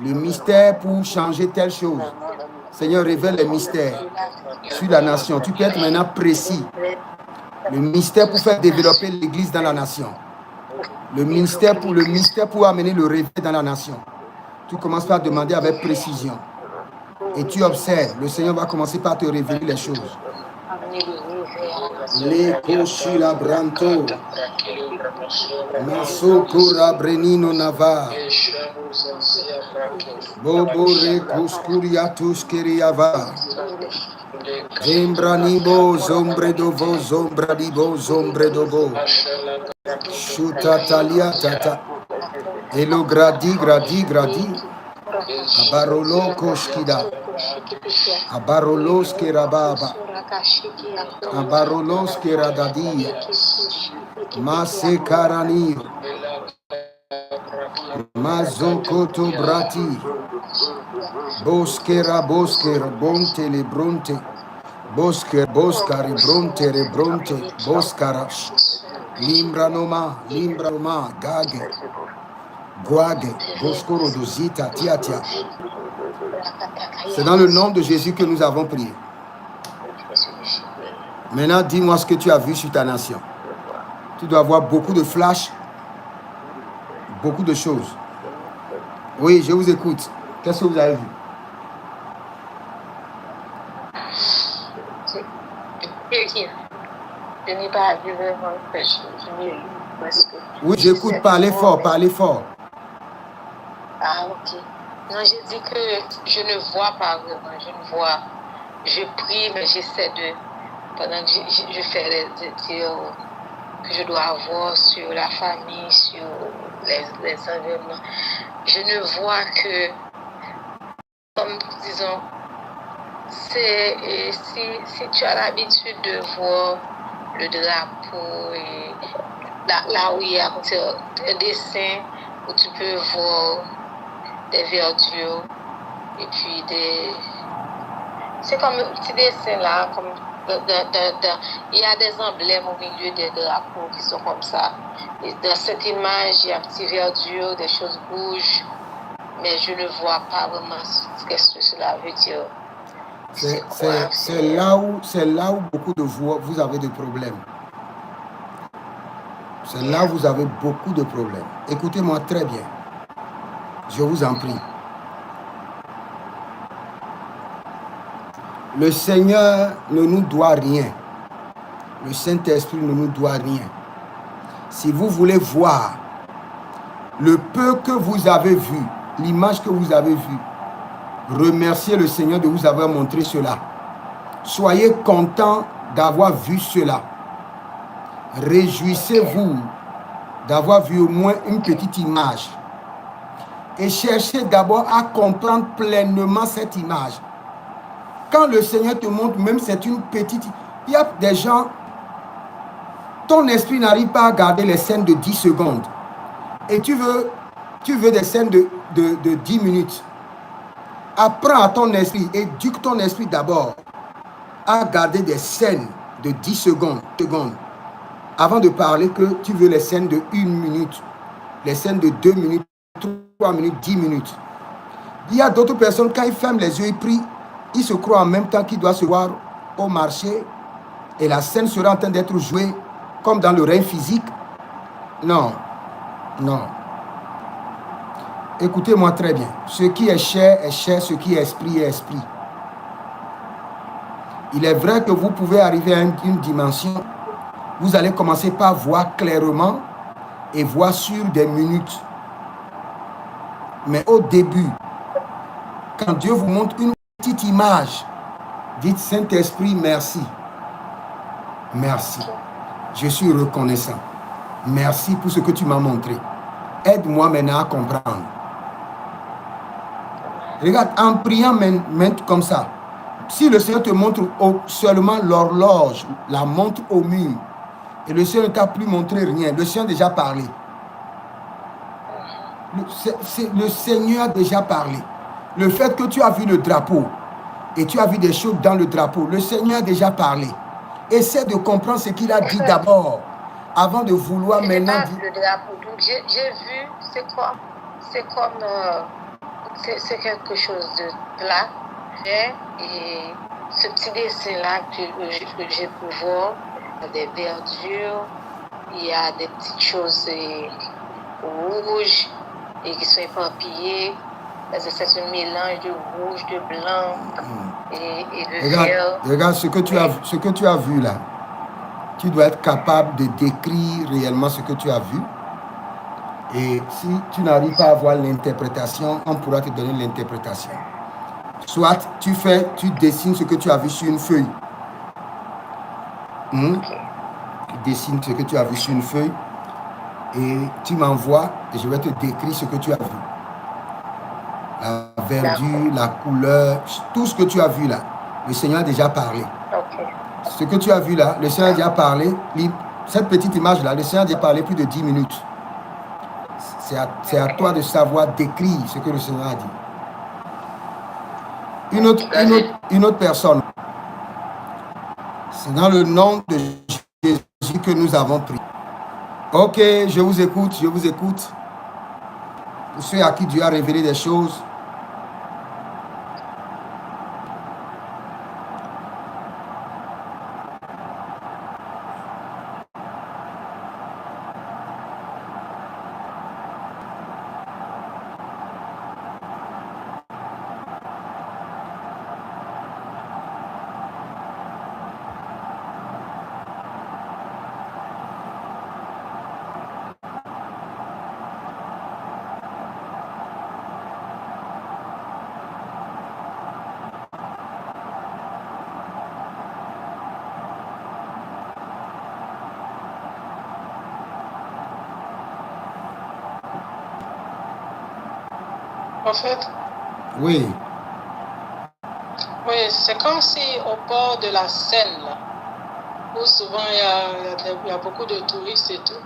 Le mystère pour changer telle chose. Seigneur, révèle les mystères sur la nation. Tu peux être maintenant précis. Le mystère pour faire développer l'église dans la nation. Le mystère pour amener le réveil dans la nation. Tu commences par demander avec précision. Et tu observes. Le Seigneur va commencer par te révéler les choses. Le koshila branto. Masokura brenino nava. Bobore kuskuriatus kiriava. Zembranibo zombredovo zombradibo zombredovo. Shutatalia tata. Elo gradi. Abarolo koshkida. Abarolos kerababa. Abarolos keradadia. Mase karani. Mazokoto brati. Boskera bonte le bronte. Boskari bronte boskarash. Limbranoma, gage. Guage, boskoro dozita, tiatia. C'est dans le nom de Jésus que nous avons prié. Maintenant, dis-moi ce que tu as vu sur ta nation. Tu dois avoir beaucoup de flashs, beaucoup de choses. Oui, je vous écoute. Qu'est-ce que vous avez vu? pas vraiment, je n'ai eu presque. Oui, j'écoute, parlez fort, parlez fort. Ah, ok. Non, j'ai dit que je ne vois pas vraiment, je prie, mais j'essaie de, pendant que je fais les dires que je dois avoir sur la famille, sur les environnements, je ne vois que, comme disons, si tu as l'habitude de voir le drapeau et là où il y a un dessin où tu peux voir des verdures et puis c'est comme un petit dessin là, comme il y a des emblèmes au milieu des drapeaux qui sont comme ça. Et dans cette image, il y a un petit verdure, des choses rouges, mais je ne vois pas vraiment ce que cela veut dire. C'est là où beaucoup de vous avez des problèmes. C'est là où vous avez beaucoup de problèmes. Écoutez-moi très bien. Je vous en prie. Le Seigneur ne nous doit rien. Le Saint-Esprit ne nous doit rien. Si vous voulez voir le peu que vous avez vu, l'image que vous avez vue, remerciez le Seigneur de vous avoir montré cela. Soyez content d'avoir vu cela. Réjouissez-vous d'avoir vu au moins une petite image. Et cherchez d'abord à comprendre pleinement cette image. Quand le Seigneur te montre, même c'est une petite... Il y a des gens... Ton esprit n'arrive pas à garder les scènes de 10 secondes. Et tu veux des scènes de 10 minutes. Apprends à ton esprit, éduque ton esprit d'abord à garder des scènes de 10 secondes, avant de parler que tu veux les scènes de 1 minute, les scènes de 2 minutes, 3 minutes, 10 minutes. Il y a d'autres personnes, quand ils ferment les yeux, ils prient, ils se croient en même temps qu'ils doivent se voir au marché et la scène sera en train d'être jouée comme dans le règne physique. Non, non. Écoutez-moi très bien. Ce qui est chair, ce qui est esprit est esprit. Il est vrai que vous pouvez arriver à une dimension, vous allez commencer par voir clairement et voir sur des minutes. Mais au début, quand Dieu vous montre une petite image, dites Saint-Esprit, merci. Merci. Je suis reconnaissant. Merci pour ce que tu m'as montré. Aide-moi maintenant à comprendre. Regarde, en priant maintenant comme ça, si le Seigneur te montre seulement l'horloge, la montre au mur, et le Seigneur ne t'a plus montré rien, le Seigneur a déjà parlé. Le Seigneur a déjà parlé. Le fait que tu as vu le drapeau et tu as vu des choses dans le drapeau, le Seigneur a déjà parlé. Essaie de comprendre ce qu'il a dit d'abord, avant de vouloir maintenant dire... le drapeau. Donc j'ai vu, c'est quelque chose de plat. Et ce petit dessin-là que j'ai pu voir, il y a des verdures, il y a des petites choses rouges et qui sont éparpillées. C'est un mélange de rouge, de blanc et de vert. Regarde ce que tu as vu là. Tu dois être capable de décrire réellement ce que tu as vu. Et si tu n'arrives pas à avoir l'interprétation, on pourra te donner l'interprétation. Soit tu dessines ce que tu as vu sur une feuille. Tu dessines ce que tu as vu sur une feuille et tu m'envoies et je vais te décrire ce que tu as vu. La verdure, la couleur, tout ce que tu as vu là, le Seigneur a déjà parlé. Ce que tu as vu là, le Seigneur a déjà parlé. Cette petite image là, le Seigneur a déjà parlé plus de 10 minutes. C'est à toi de savoir décrire ce que le Seigneur a dit. Une autre personne. C'est dans le nom de Jésus que nous avons prié. Ok, je vous écoute, je vous écoute. Pour ceux à qui Dieu a révélé des choses. En fait, Oui. oui, c'est comme si au bord de la Seine, là, où souvent il y a beaucoup de touristes et tout,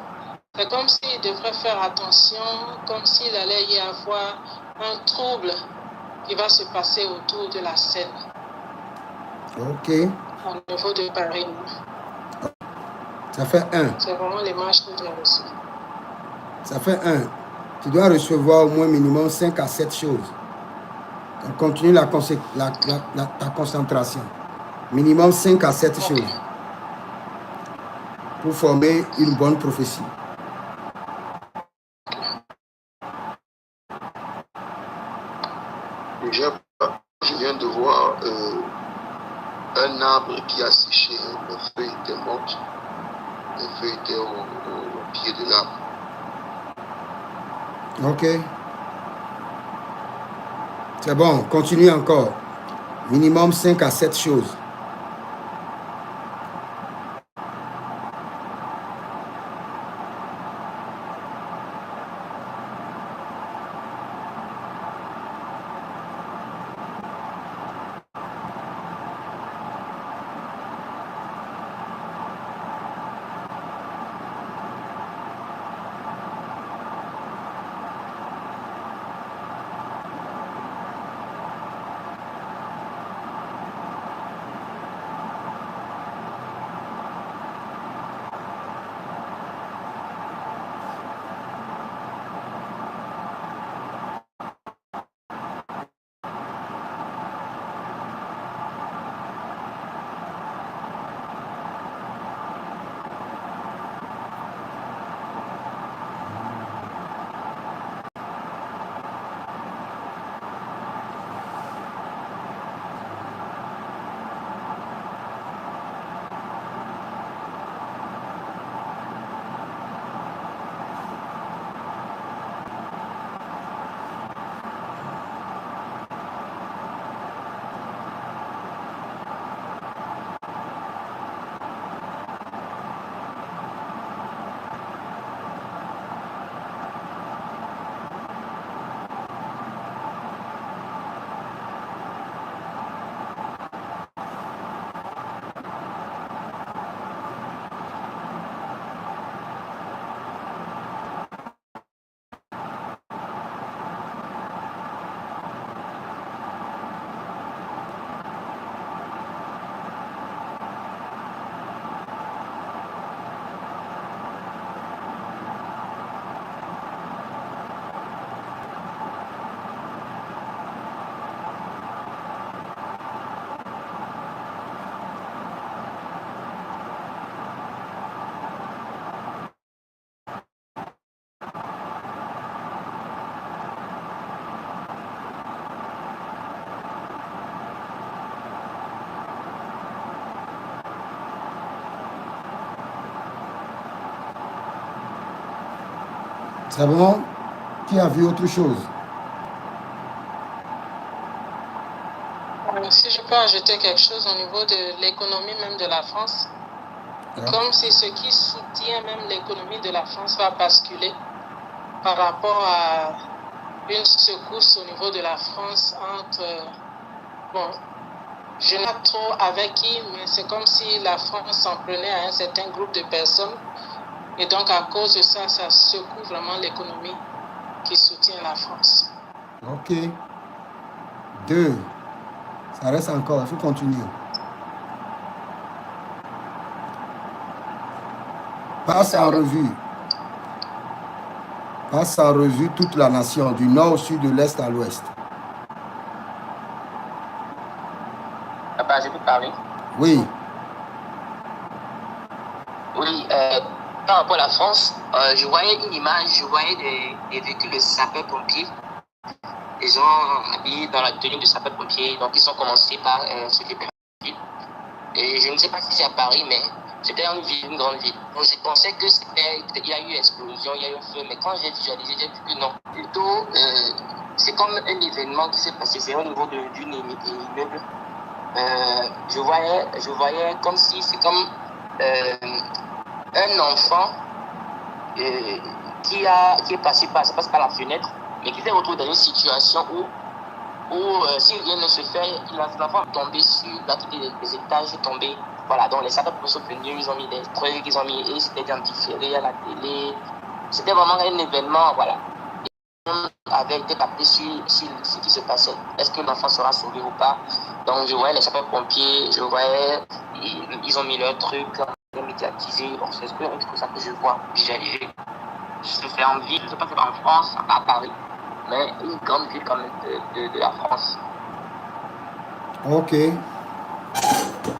c'est comme s'il devrait faire attention, comme s'il allait y avoir un trouble qui va se passer autour de la Seine, Ok. au niveau de Paris. Ça fait un. C'est vraiment l'image que j'ai reçue. Ça fait un. Tu dois recevoir au moins minimum 5 à 7 choses. Donc, continue ta concentration. Minimum 5 à 7 choses pour former une bonne prophétie. Je viens de voir un arbre qui a séché, les feuilles étaient mortes, les feuilles étaient au pied de l'arbre. Ok. C'est bon, continue encore. Minimum 5 à 7 choses. C'est bon? Qui a vu autre chose? Si je peux ajouter quelque chose au niveau de l'économie même de la France, comme si ce qui soutient même l'économie de la France va basculer par rapport à une secousse au niveau de la France entre, bon, je ne sais pas trop avec qui, mais c'est comme si la France s'en prenait à un certain groupe de personnes. Et donc, à cause de ça, ça secoue vraiment l'économie qui soutient la France. Ok. 2. Ça reste encore, il faut continuer. Passe en revue. Passe en revue toute la nation, du nord au sud, de l'est à l'ouest. Papa, je peux parler? Oui. Oui, par rapport à la France, je voyais une image, je voyais des véhicules de sapeurs-pompiers, des gens habillés dans la tenue de sapeurs-pompiers, donc ils ont commencé par se déplacer. Et je ne sais pas si c'est à Paris, mais c'était une grande ville. Donc je pensais que il y a eu explosion, il y a eu un feu, mais quand j'ai visualisé, j'ai vu que non. Plutôt, c'est comme un événement qui s'est passé, c'est au niveau d'une immeuble. Je voyais comme si c'est comme un enfant qui est passé par la fenêtre mais qui s'est retrouvé dans une situation où si rien ne se fait, l'enfant est tombé sur la tête des étages, est tombé. Voilà, donc les sapeurs sont venus, ils ont mis des trucs, ils ont mis, et c'était différé à la télé. C'était vraiment un événement, voilà. On avait été capté sur ce qui se passait. Est-ce que l'enfant sera sauvé ou pas? Donc je voyais les sapeurs-pompiers, je voyais, ils ont mis leur truc, ils ont médiatisé. Donc c'est ça que je vois. Je fais en ville, je ne sais pas si c'est en France, pas à Paris, mais une grande ville quand même de la France. Ok.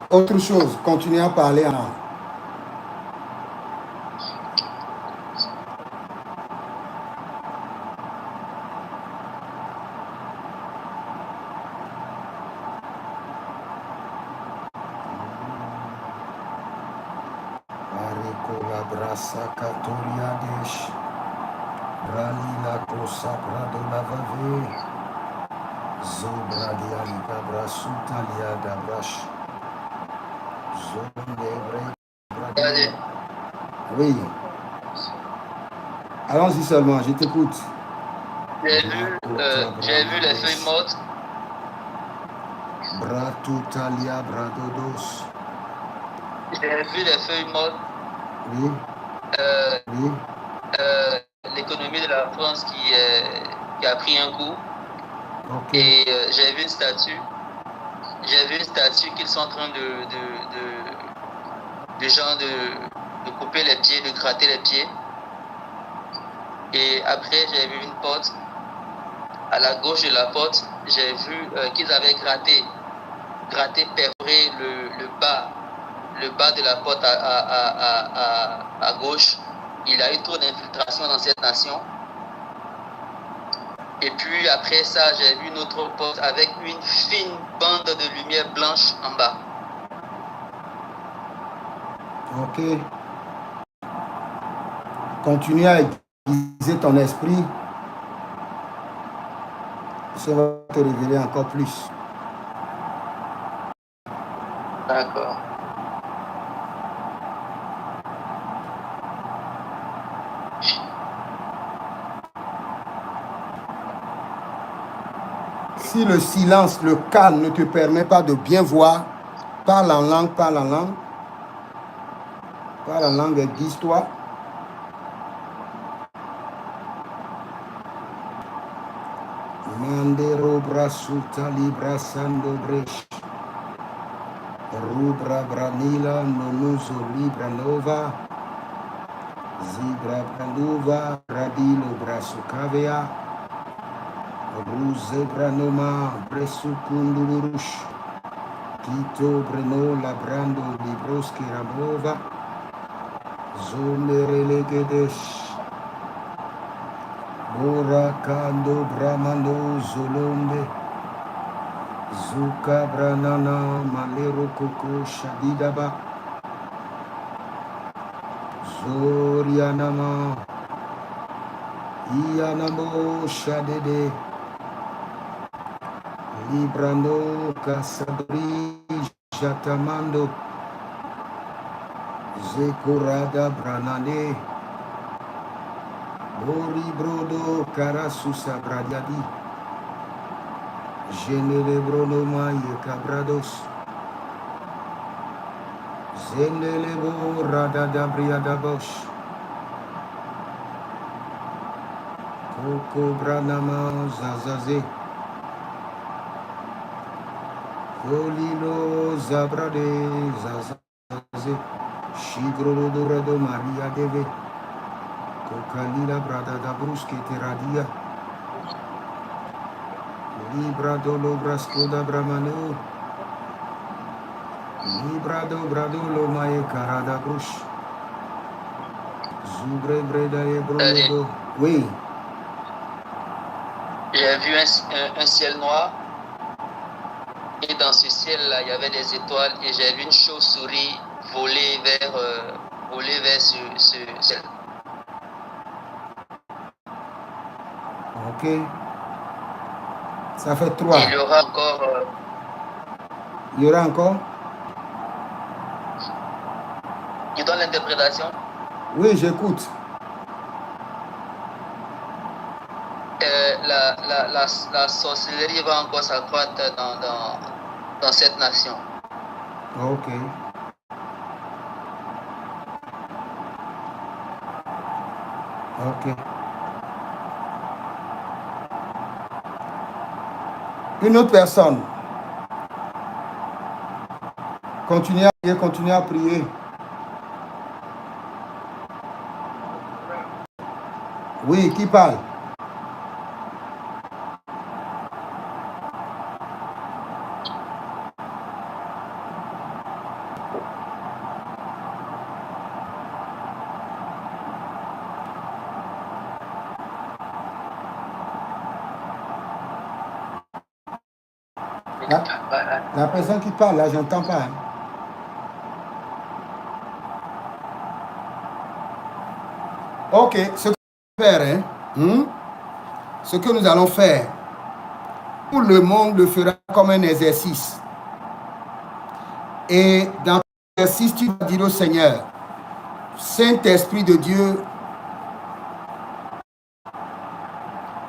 Autre chose, continuez à parler en langue. Sakaturiadesh Bralila Kosa Bradola Vave Zobradia Libabra Sutalia Dabrash Zone Oui. Allons-y seulement, je t'écoute. J'ai vu les feuilles mortes. Bratutalia Bradodos. J'ai vu les feuilles mortes. Oui. Oui. L'économie de la France qui a pris un coup. Okay. Et j'ai vu une statue. J'ai vu une statue qu'ils sont en train de couper les pieds, de gratter les pieds. Et après, j'ai vu une porte. À la gauche de la porte, j'ai vu qu'ils avaient gratté, perforé le bas de la porte à gauche. Il y a eu trop d'infiltration dans cette nation. Et puis après ça, j'ai vu une autre porte avec une fine bande de lumière blanche en bas. Ok. Continue à aiguiser ton esprit. Ça va te révéler encore plus. D'accord. Si le silence, le calme ne te permet pas de bien voir, parle en langue, parle en langue. Parle en langue, aiguise-toi. Mandero brasuta libra sando bresh. Rubra branila nonuso libra nova. Zibra branduva radilo brasu cavea. Ruse branoma bresu kundurush. Tito breno labrando libroski ramova. Zone relegedesh. Borakando Brahmano Zolombe Zuka Branana Malero Koko Shadidaba Zorianama Ianamo Shadede Librano Casadori Jatamando Zekurada Branane Bori brodo karasusa bradiadi. Genele brono maye cabrados. Zenele bo radada briada bosh. Koko branama zazaze. Kolilo zabrade zazaze. Shigro dorado Maria deve. Kalila brada da bruske teradia. Libra do lo brasco da bramano. Libra do brado lo maye carada brush. Zubre breda e brodo. Oui. J'ai vu un ciel noir. Et dans ce ciel-là, il y avait des étoiles. Et j'ai vu une chauve-souris voler vers ce ciel. Ok. Ça fait 3. Il y aura encore. Il y aura encore? Tu donnes l'interprétation? Oui, j'écoute. la sorcellerie va encore s'accroître dans cette nation. Ok. Ok. Une autre personne. Continuez à prier, continuez à prier. Oui, qui parle? La personne qui parle, là, j'entends pas. Hein. Ok, ce que nous allons faire, hein, ce que nous allons faire, tout le monde le fera comme un exercice. Et dans l'exercice, tu vas dire au Seigneur, Saint-Esprit de Dieu,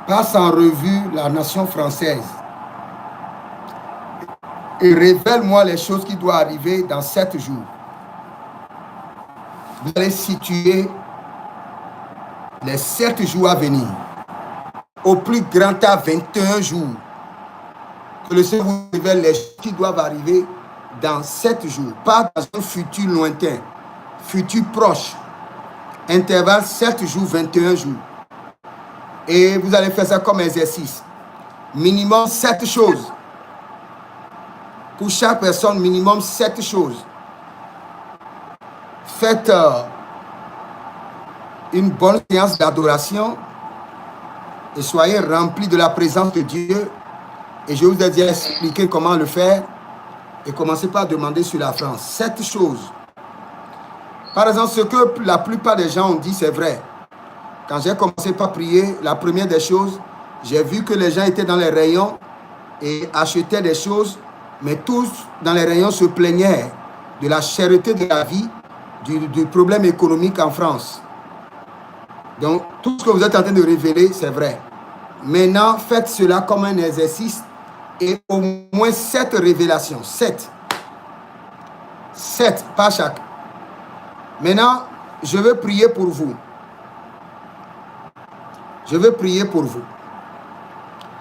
passe en revue la nation française et révèle-moi les choses qui doivent arriver dans 7 jours. Vous allez situer les 7 jours à venir. Au plus grand temps, 21 jours. Que le Seigneur vous révèle les choses qui doivent arriver dans 7 jours. Pas dans un futur lointain. Futur proche. Intervalle 7 jours, 21 jours. Et vous allez faire ça comme exercice. Minimum 7 choses. Pour chaque personne, minimum 7 choses. Faites une bonne séance d'adoration et soyez remplis de la présence de Dieu. Et je vous ai déjà expliqué comment le faire. Et commencez par demander sur la France. 7 choses. Par exemple, ce que la plupart des gens ont dit, c'est vrai. Quand j'ai commencé par prier, la première des choses, j'ai vu que les gens étaient dans les rayons et achetaient des choses, mais tous dans les rayons se plaignaient de la cherté de la vie, du problème économique en France. Donc, tout ce que vous êtes en train de révéler, c'est vrai. Maintenant, faites cela comme un exercice et au moins 7 révélations. 7. 7, pas chaque. Maintenant, je veux prier pour vous. Je veux prier pour vous.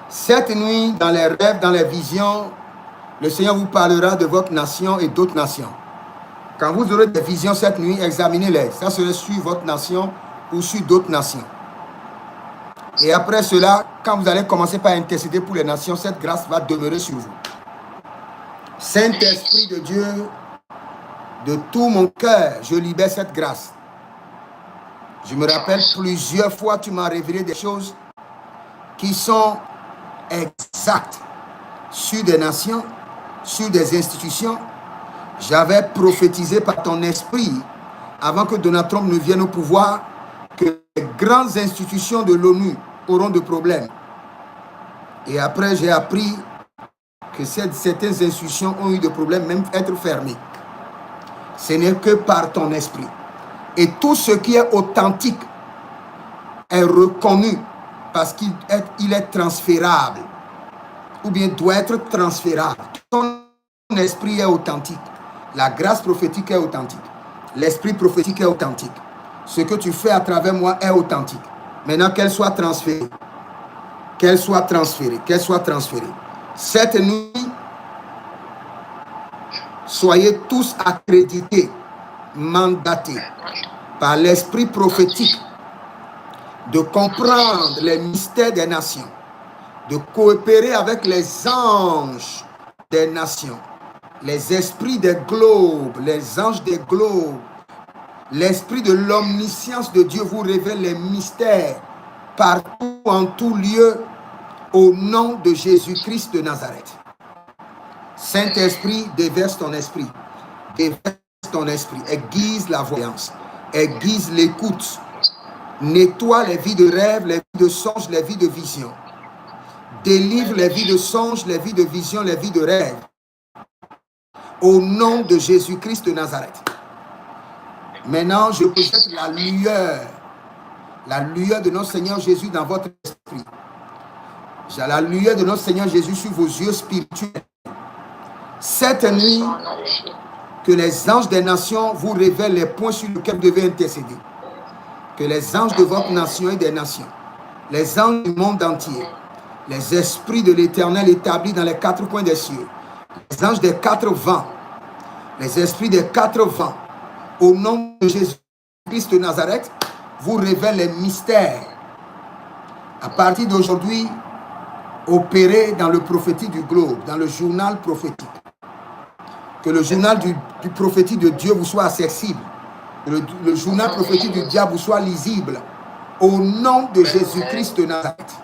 Cette nuit, dans les rêves, dans les visions, le Seigneur vous parlera de votre nation et d'autres nations. Quand vous aurez des visions cette nuit, examinez-les. Ça serait sur votre nation ou sur d'autres nations. Et après cela, quand vous allez commencer par intercéder pour les nations, cette grâce va demeurer sur vous. Saint-Esprit de Dieu, de tout mon cœur, je libère cette grâce. Je me rappelle plusieurs fois, tu m'as révélé des choses qui sont exactes sur des nations, sur des institutions. J'avais prophétisé par ton esprit, avant que Donald Trump ne vienne au pouvoir, que les grandes institutions de l'ONU auront de problèmes. Et après, j'ai appris que certaines institutions ont eu des problèmes, même être fermées. Ce n'est que par ton esprit. Et tout ce qui est authentique est reconnu parce qu'il est transférable. Ou bien doit être transférable. Ton esprit est authentique. La grâce prophétique est authentique. L'esprit prophétique est authentique. Ce que tu fais à travers moi est authentique. Maintenant, qu'elle soit transférée. Qu'elle soit transférée. Qu'elle soit transférée. Cette nuit, soyez tous accrédités, mandatés par l'esprit prophétique de comprendre les mystères des nations, de coopérer avec les anges des nations, les esprits des globes, les anges des globes. L'esprit de l'omniscience de Dieu vous révèle les mystères partout, en tout lieu, au nom de Jésus-Christ de Nazareth. Saint-Esprit, déverse ton esprit. Déverse ton esprit. Aiguise la voyance. Aiguise l'écoute. Nettoie les vies de rêve, les vies de songe, les vies de vision. Délivre les vies de songe, les vies de vision, les vies de rêve. Au nom de Jésus-Christ de Nazareth. Maintenant, je projette la lueur de notre Seigneur Jésus dans votre esprit. J'ai la lueur de notre Seigneur Jésus sur vos yeux spirituels. Cette nuit, que les anges des nations vous révèlent les points sur lesquels vous devez intercéder. Que les anges de votre nation et des nations, les anges du monde entier, les esprits de l'Éternel établis dans les quatre coins des cieux, les anges des quatre vents, les esprits des quatre vents, au nom de Jésus-Christ de Nazareth, vous révèlent les mystères. À partir d'aujourd'hui, opérez dans le prophétique du globe, dans le journal prophétique. Que le journal du prophétique de Dieu vous soit accessible. Que le journal prophétique du diable vous soit lisible. Au nom de Jésus-Christ de Nazareth.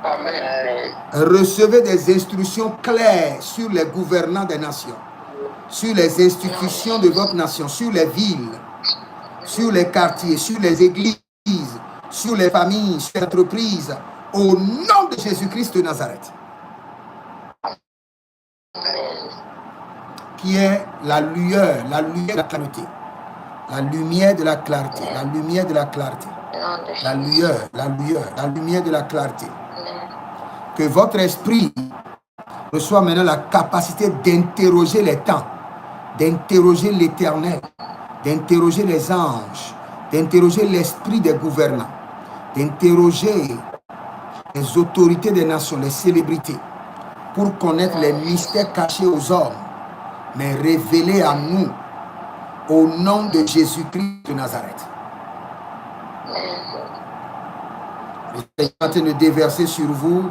Amen. Recevez des instructions claires sur les gouvernants des nations, sur les institutions de votre nation, sur les villes, sur les quartiers, sur les églises, sur les familles, sur les entreprises. Au nom de Jésus-Christ de Nazareth. Qui est la lueur de la clarté. La lumière de la clarté. La lumière de la clarté. La lumière de la clarté. Que votre esprit reçoive maintenant la capacité d'interroger les temps, d'interroger l'Éternel, d'interroger les anges, d'interroger l'esprit des gouvernants, d'interroger les autorités des nations, les célébrités, pour connaître les mystères cachés aux hommes, mais révélés à nous, au nom de Jésus-Christ de Nazareth. Le Seigneur est en train de déverser sur vous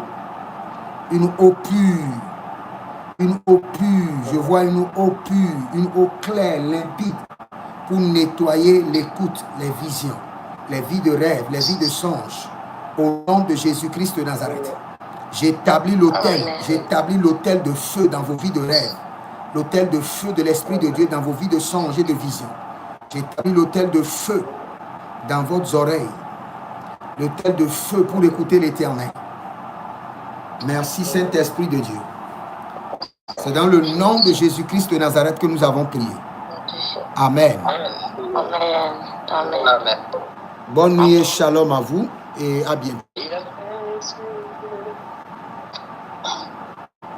une eau pure, je vois une eau pure, une eau claire, limpide, pour nettoyer l'écoute, les visions, les vies de rêve, les vies de songes, au nom de Jésus-Christ de Nazareth. J'établis l'autel de feu dans vos vies de rêve, l'autel de feu de l'Esprit de Dieu dans vos vies de songes et de visions. J'établis l'autel de feu dans vos oreilles, l'autel de feu pour écouter l'Éternel. Merci Saint-Esprit de Dieu. C'est dans le nom de Jésus-Christ de Nazareth que nous avons prié. Amen. Amen. Amen. Bonne nuit et shalom à vous et à bientôt.